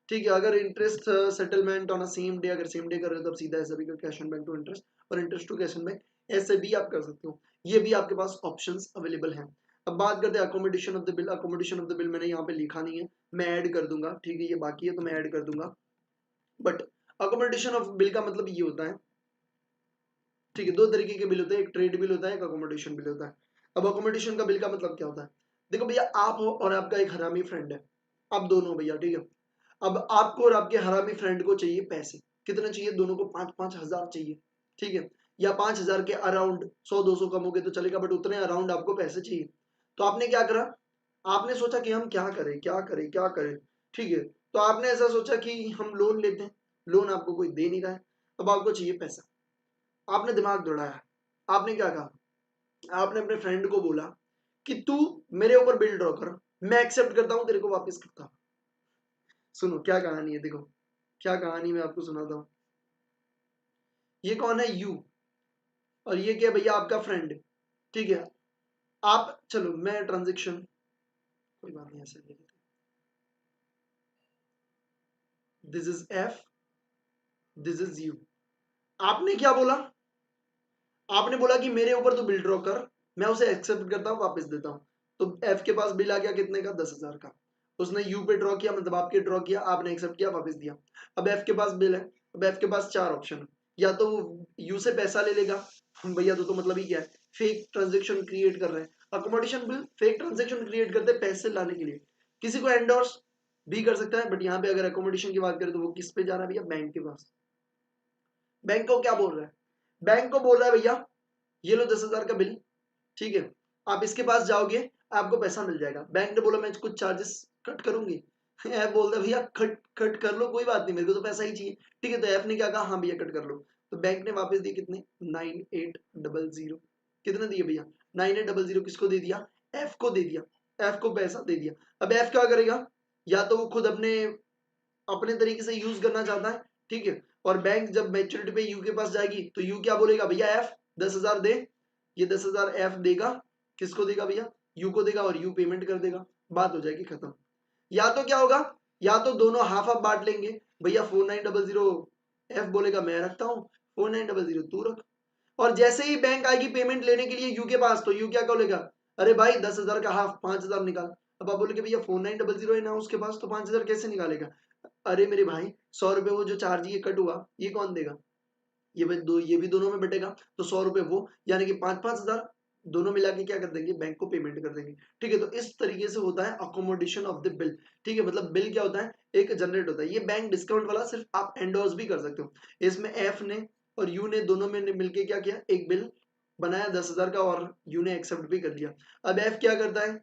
ठीक है। अगर interest settlement on a same day, अगर सेम डे कर रहे हो तो सीधा ऐसा भी cash on bank to interest और interest to cash on bank, ऐसे भी आप कर सकते हो। ये भी आपके पास ऑप्शंस अवेलेबल हैं। अब बात करते हैं accommodation of the bill. Accommodation of the bill मैंने यहाँ पे लिखा नहीं है, मैं ऐड कर दूंगा, ठीक है, ये बाकी है तो मैं ऐड कर दूंगा। बट अकोमोडेशन ऑफ बिल का मतलब ये होता है, ठीक है, दो तरीके के बिल होते हैं, एक ट्रेड बिल होता है, एक अकोमोडेशन बिल होता है। अब अकोमोडेशन का बिल का मतलब क्या होता है, देखो भैया, आप हो और आपका एक हरामी फ्रेंड है, आप दोनों भैया, ठीक है। अब आपको और आपके हरामी फ्रेंड को चाहिए पैसे, कितने चाहिए, दोनों को 5-5 हजार चाहिए, ठीक है, या 5 हजार के अराउंड, 100-200 कम हो गए तो चलेगा, बट उतने अराउंड आपको पैसे चाहिए। तो आपने क्या करा, आपने सोचा कि हम क्या करें क्या करें क्या करें, ठीक है। तो आपने ऐसा सोचा कि हम लोन लेते हैं, लोन आपको कोई दे नहीं रहा है, अब आपको चाहिए पैसा। आपने दिमाग दौड़ाया, आपने क्या कहा, आपने अपने फ्रेंड को बोला कि तू मेरे ऊपर बिल ड्रॉ कर, मैं एक्सेप्ट करता हूं, तेरे को वापस करता हूं। सुनो क्या कहानी है, देखो क्या कहानी मैं आपको सुनाता हूँ। ये कौन है, यू, और ये क्या भैया, आपका फ्रेंड, ठीक है। आप चलो, मैं ट्रांजेक्शन, कोई बात नहीं, ऐसे लिख देते, this is F, this is you. आपने क्या बोला, आपने बोला कि मेरे ऊपर तो बिल ड्रॉ कर, मैं उसे एक्सेप्ट करता हूँ, वापस देता हूँ। तो एफ के पास बिल आ गया कितने का, 10,000 का। उसने यू पे ड्रॉ किया, मतलब आपके ड्रॉ किया, आपने एक्सेप्ट किया, वापस दिया। अब एफ के पास बिल है, अब एफ के पास चार ऑप्शन है, या तो वो यू से पैसा ले लेगा, हम भैया तो मतलब ही क्या है, फेक ट्रांजेक्शन क्रिएट कर रहे हैं। Accommodation bill fake transaction create करते हैं पैसे लाने के लिए, किसी को एंडोर्स भी कर सकता है, बट यहाँ पे अगर अकोमोडेशन की बात करें तो वो किस पे जा रहा है भैया, बैंक के पास। बैंक को क्या बोल रहा है, बैंक को बोल रहा है भैया ये लो 10,000 का बिल, ठीक है, आप इसके पास जाओगे, आपको पैसा मिल जाएगा। बैंक ने बोला मैं कुछ चार्जेस कट करूंगी, एफ बोल रहा भैया कट कट कर लो, कोई बात नहीं, मेरे को तो पैसा ही चाहिए, ठीक है। तो एफ ने क्या कहा, हाँ भैया कट कर लो। तो बैंक ने वापस दिए कितने, 9800, कितने दिए भैया, 9800 किसको दे दिया, एफ को दे दिया, एफ को पैसा दे दिया। अब एफ क्या करेगा, या तो वो खुद अपने अपने तरीके से यूज करना चाहता है, ठीक है, और बैंक जब मैच्योरिटी पे यू के पास जाएगी तो यू क्या बोलेगा, भैया एफ 10,000 दे, ये 10,000 एफ देगा, किसको देगा भैया, यू को देगा, और यू पेमेंट कर देगा, बात हो जाएगी खत्म। या तो क्या होगा, या तो दोनों हाफ हाफ बांट लेंगे, भैया 4900 एफ बोलेगा मैं रखता हूँ, 4900 तू रख। और जैसे ही बैंक आएगी पेमेंट लेने के लिए यू के पास, तो यू क्या बोलेगा, अरे भाई 10,000 का हाफ 5,000 निकाल। अब आप बोलोगे भैया 4900 है ना उसके पास, तो 5,000 कैसे निकालेगा, अरे मेरे भाई 100 रुपए वो जो चार्ज ये कट हुआ, ये कौन देगा, ये भाई दो, ये भी दोनों में बटेगा, तो 100 रुपए वो, यानी कि 5-5 हजार दोनों मिला के क्या कर देंगे, बैंक को पेमेंट कर देंगे, ठीक है। तो इस तरीके से होता है अकोमोडेशन ऑफ द बिल, ठीक है। मतलब बिल क्या होता है, एक जनरेट होता है, ये बैंक डिस्काउंट वाला सिर्फ आप एंडोर्स भी कर सकते हो। इसमें एफ ने और यू ने दोनों में मिलके क्या किया, एक बिल बनाया 10,000 का, और यू ने एक्सेप्ट भी कर लिया। अब एफ क्या करता है,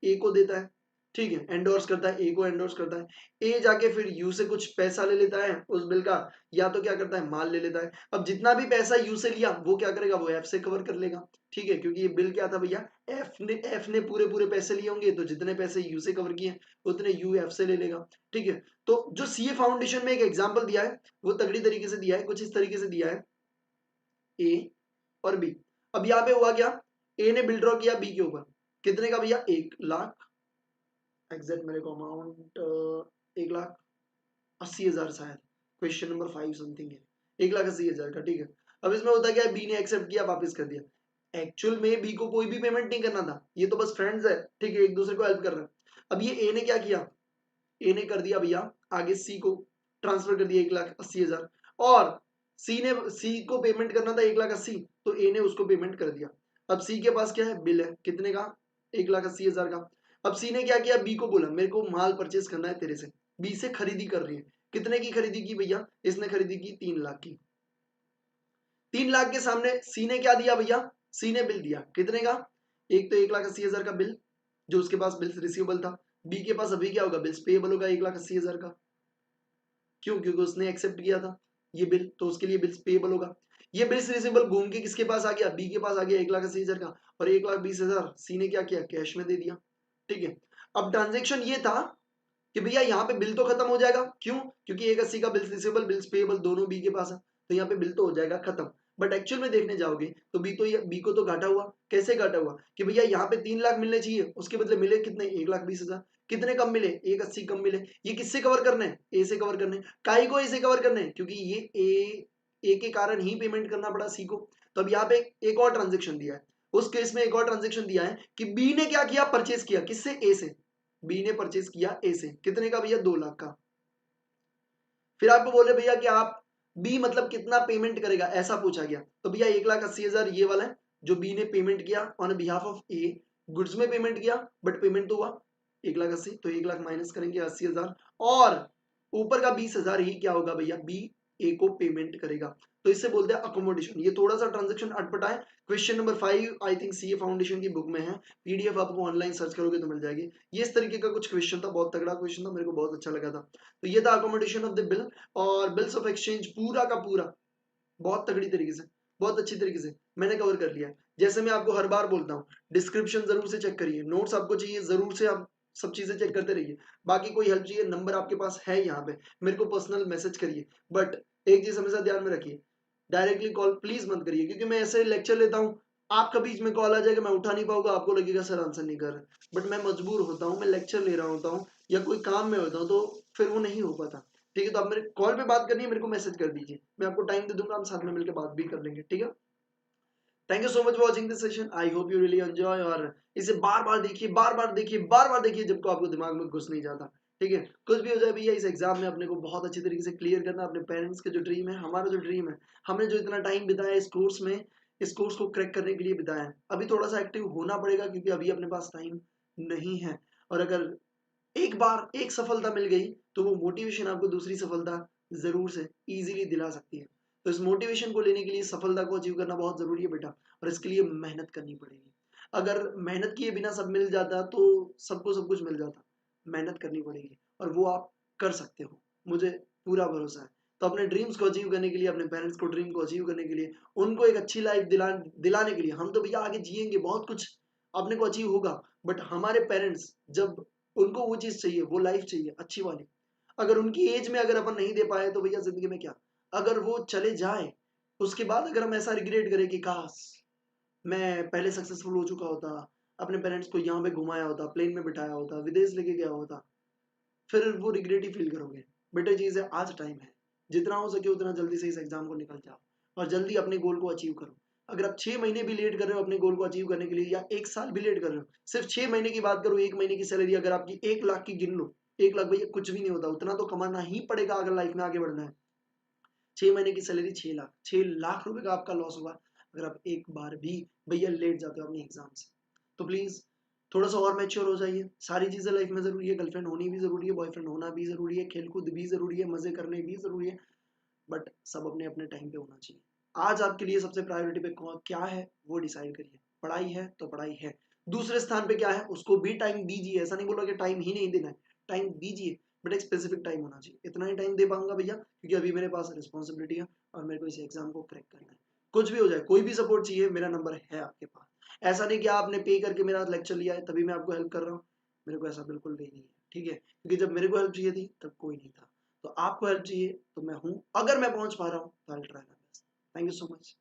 ए को देता है, ठीक है, एंडोर्स करता है, ए को एंडोर्स करता है, ए जाके फिर यू से कुछ पैसा ले लेता है उस बिल का, या तो क्या करता है, माल ले लेता है। अब जितना भी पैसा यू से लिया वो क्या करेगा, वो एफ से कवर कर लेगा, ठीक है, क्योंकि ये बिल क्या था भैया, एफ ने पूरे पूरे पैसे लिए होंगे, तो जितने पैसे यू से कवर किए उतने यू एफ से ले लेगा, ठीक है। तो जो सीए फाउंडेशन में एक एग्जाम्पल दिया है वो तगड़ी तरीके से दिया है, कुछ इस तरीके से दिया है, ए और बी। अब यहाँ पे हुआ क्या, ए ने बिल ड्रॉ किया बी के ऊपर, कितने का भैया, 1,00,000, एग्जैक्ट मेरे को अमाउंट 1,80,000 शायद, क्वेश्चन नंबर 5 समथिंग है, 1,80,000 का, ठीक है। अब इसमें होता क्या है, बी ने एक्सेप्ट किया, वापस कर दिया। एक्चुअल में बी को कोई भी पेमेंट नहीं करना था, ये तो बस फ्रेंड्स है, ठीक है, एक दूसरे को हेल्प कर रहे हैं। अब ये ए ने क्या किया, ए ने कर दिया भैया आगे सी को ट्रांसफर कर दिया 1,80,000, और सी को पेमेंट करना था 1,80,000, तो ए ने उसको पेमेंट कर दिया। अब सी के पास क्या है, बिल है, कितने का, 1,80,000 का। अब सी ने क्या किया, बी को बोला मेरे को माल परचेस करना है तेरे से, बी से खरीदी कर रही है, कितने की खरीदी की भैया, इसने खरीदी की 3,00,000 की। 3,00,000 के सामने सी ने क्या दिया भैया, सी ने बिल दिया कितने का, एक तो 1,80,000 का बिल जो उसके पास बिल रिसीवेबल था, बी के पास अभी क्या होगा, बिल्स पेएबल होगा 1,80,000 का, क्यों, क्योंकि उसने एक्सेप्ट किया था ये बिल, तो उसके लिए बिल्स पेएबल होगा। ये बिल्स रिसीवेबल घूम के किसके पास आ गया, बी के पास आ गया 1,80,000 का, और 1,20,000 सी ने क्या किया, कैश में दे दिया, ठीक है। अब ट्रांजेक्शन ये था कि भैया यहाँ पे बिल तो खत्म हो जाएगा, क्यों, क्योंकि 1,80 का बिल्स रिसीवेबल बिल्स पेएबल दोनों बी के पास है, तो यहाँ पे बिल तो हो जाएगा खत्म। बट एक्चुअल में देखने जाओगे तो बी को तो घाटा हुआ, कैसे घाटा हुआ कि भैया यहाँ पे 3,00,000 मिलने चाहिए, उसके बदले मिले कितने, 1,20,000, कितने कम मिले, 180 कम मिले। ये किससे कवर करने हैं, ए से कवर करने। काई को ए से कवर करने हैं, क्योंकि ये ए के कारण ही पेमेंट करना पड़ा सी को। तो अब यहाँ पे एक और ट्रांजेक्शन दिया है, उस केस में एक और ट्रांजेक्शन दिया है कि बी ने क्या किया, परचेज किया, किससे, ए से। बी ने परचेज किया ए से, कितने का भैया, 2 लाख का। फिर आपको बोले भैया कि आप बी मतलब कितना पेमेंट करेगा, ऐसा पूछा गया। तो भैया 1,80,000 ये वाला है जो बी ने पेमेंट किया on behalf of A, goods में पेमेंट किया बट पेमेंट तो हुआ 1,80,000, तो 1,00,000 माइनस करेंगे 80,000, और ऊपर का 20,000 ही क्या होगा भैया, बी ए को पेमेंट करेगा। तो इससे बोलते हैं अकोमोडेशन। ये थोड़ा सा ट्रांजेक्शन अटपटा है। Question number 5 I think CA foundation की बुक में है, पीडीएफ आपको ऑनलाइन सर्च करोगे तो मिल जाएगी। ये इस तरीके का कुछ क्वेश्चन था, बहुत तगड़ा क्वेश्चन था, मेरे को बहुत अच्छा लगा था। तो ये था अकोमोडेशन ऑफ द बिल। और बिल्स ऑफ एक्सचेंज पूरा का पूरा बहुत तगड़ी तरीके से, बहुत अच्छी तरीके से मैंने कवर कर लिया है। जैसे मैं आपको हर बार बोलता हूँ, डिस्क्रिप्शन जरूर से चेक करिए, नोट्स आपको चाहिए जरूर से आप सब चीजें चेक करते रहिए। बाकी कोई हेल्प चाहिए, नंबर आपके पास है यहाँ पे, मेरे को पर्सनल मैसेज करिए। बट एक चीज हमेशा ध्यान में रखिए, डायरेक्टली कॉल प्लीज मत करिए, क्योंकि मैं ऐसे लेक्चर लेता हूँ, आपका बीच में कॉल आ जाएगा, मैं उठा नहीं पाऊंगा, आपको लगेगा सर आंसर नहीं कर रहे, बट मैं मजबूर होता हूँ, मैं लेक्चर ले रहा होता हूँ या कोई काम में होता हूँ, तो फिर वो नहीं हो पाता। ठीक है, तो आप मेरे कॉल पे बात करनी है, मेरे को मैसेज कर दीजिए, मैं आपको टाइम दे दूंगा, हम साथ में मिलकर बात भी कर लेंगे। ठीक है, thank you so much for watching this session, I hope you really enjoy. और इसे बार बार देखिए, बार बार देखिए, बार बार देखिए, जब को आपको दिमाग में घुस नहीं जाता। ठीक है, कुछ भी हो जाए भैया, इस एग्जाम में अपने को बहुत अच्छी तरीके से क्लियर करना। अपने पेरेंट्स के जो ड्रीम है, हमारा जो ड्रीम है, हमने जो इतना टाइम बिताया इस कोर्स में, इस कोर्स को क्रैक करने के लिए बिताया है, अभी थोड़ा सा एक्टिव होना पड़ेगा, क्योंकि अभी अपने पास टाइम नहीं है। और अगर एक बार एक सफलता मिल गई, तो वो मोटिवेशन आपको दूसरी सफलता जरूर से इजीली दिला सकती है। तो इस मोटिवेशन को लेने के लिए सफलता को अचीव करना बहुत जरूरी है बेटा, और इसके लिए मेहनत करनी पड़ेगी। अगर मेहनत किए बिना सब मिल जाता तो सबको सब कुछ मिल जाता। मेहनत करनी पड़ेगी, और वो आप कर सकते हो, मुझे पूरा भरोसा है। तो अपने ड्रीम्स को अचीव करने के लिए, अपने पेरेंट्स को ड्रीम को अचीव करने के लिए, उनको एक अच्छी लाइफ दिलाने के लिए, हम तो भैया आगे जिएंगे, बहुत कुछ अपने को अचीव होगा, बट हमारे पेरेंट्स जब उनको वो चीज चाहिए, वो लाइफ चाहिए अच्छी वाली, अगर उनकी एज में अगर अपन नहीं दे पाए तो भैया जिंदगी में क्या। अगर वो चले जाए, उसके बाद अगर हम ऐसा रिग्रेट करें कि काश मैं पहले सक्सेसफुल हो चुका होता, अपने पेरेंट्स को यहाँ पे घुमाया होता, प्लेन में बिठाया होता, विदेश लेके गया होता, फिर वो रिग्रेट ही फील करोगे। बेटर चीज है, आज टाइम है, जितना हो सके उतना जल्दी से इस एग्जाम को निकल जाओ, और जल्दी अपने गोल को अचीव करो। अगर आप 6 महीने भी लेट कर रहे हो अपने गोल को अचीव करने के लिए, या 1 साल भी लेट कर रहे हो, सिर्फ 6 महीने की बात करो, 1 महीने की सैलरी अगर आपकी 1 लाख की गिन लो, 1 लाख भैया कुछ भी नहीं होता, उतना तो कमाना ही पड़ेगा अगर लाइफ में आगे बढ़ना है। 6 महीने की सैलरी 6 लाख, 6 लाख रुपए का आपका लॉस होगा अगर आप एक बार भी भैया लेट जाते हो अपनी एग्जाम से। तो प्लीज थोड़ा सा और मैच्योर हो जाइए। सारी चीजें लाइफ में जरूरी है, गर्लफ्रेंड होनी भी जरूरी है, बॉयफ्रेंड होना भी जरूरी है, खेलकूद भी जरूरी है, मजे करने भी जरूरी है, बट सब अपने अपने टाइम पे होना चाहिए। आज आपके लिए सबसे प्रायोरिटी पे क्या है वो डिसाइड करिए। पढ़ाई है तो पढ़ाई है, दूसरे स्थान पे क्या है उसको भी टाइम दीजिए। ऐसा नहीं बोला कि टाइम ही नहीं देना है, टाइम दीजिए, बट एक स्पेसिफिक टाइम होना चाहिए। इतना ही टाइम दे पाऊंगा भैया, क्योंकि अभी मेरे पास रिस्पॉन्सिबिलिटी है और मेरे को इस एग्जाम को क्रैक करना है। कुछ भी हो जाए, कोई भी सपोर्ट चाहिए, मेरा नंबर है आपके पास। ऐसा नहीं कि आपने पे करके मेरा लेक्चर लिया है तभी मैं आपको हेल्प कर रहा हूँ, मेरे को ऐसा बिल्कुल भी नहीं है। ठीक है, क्योंकि जब मेरे को हेल्प चाहिए थी तब कोई नहीं था, तो आपको हेल्प चाहिए तो मैं हूं, अगर मैं पहुंच पा रहा हूं तो I try my best. Thank you so much.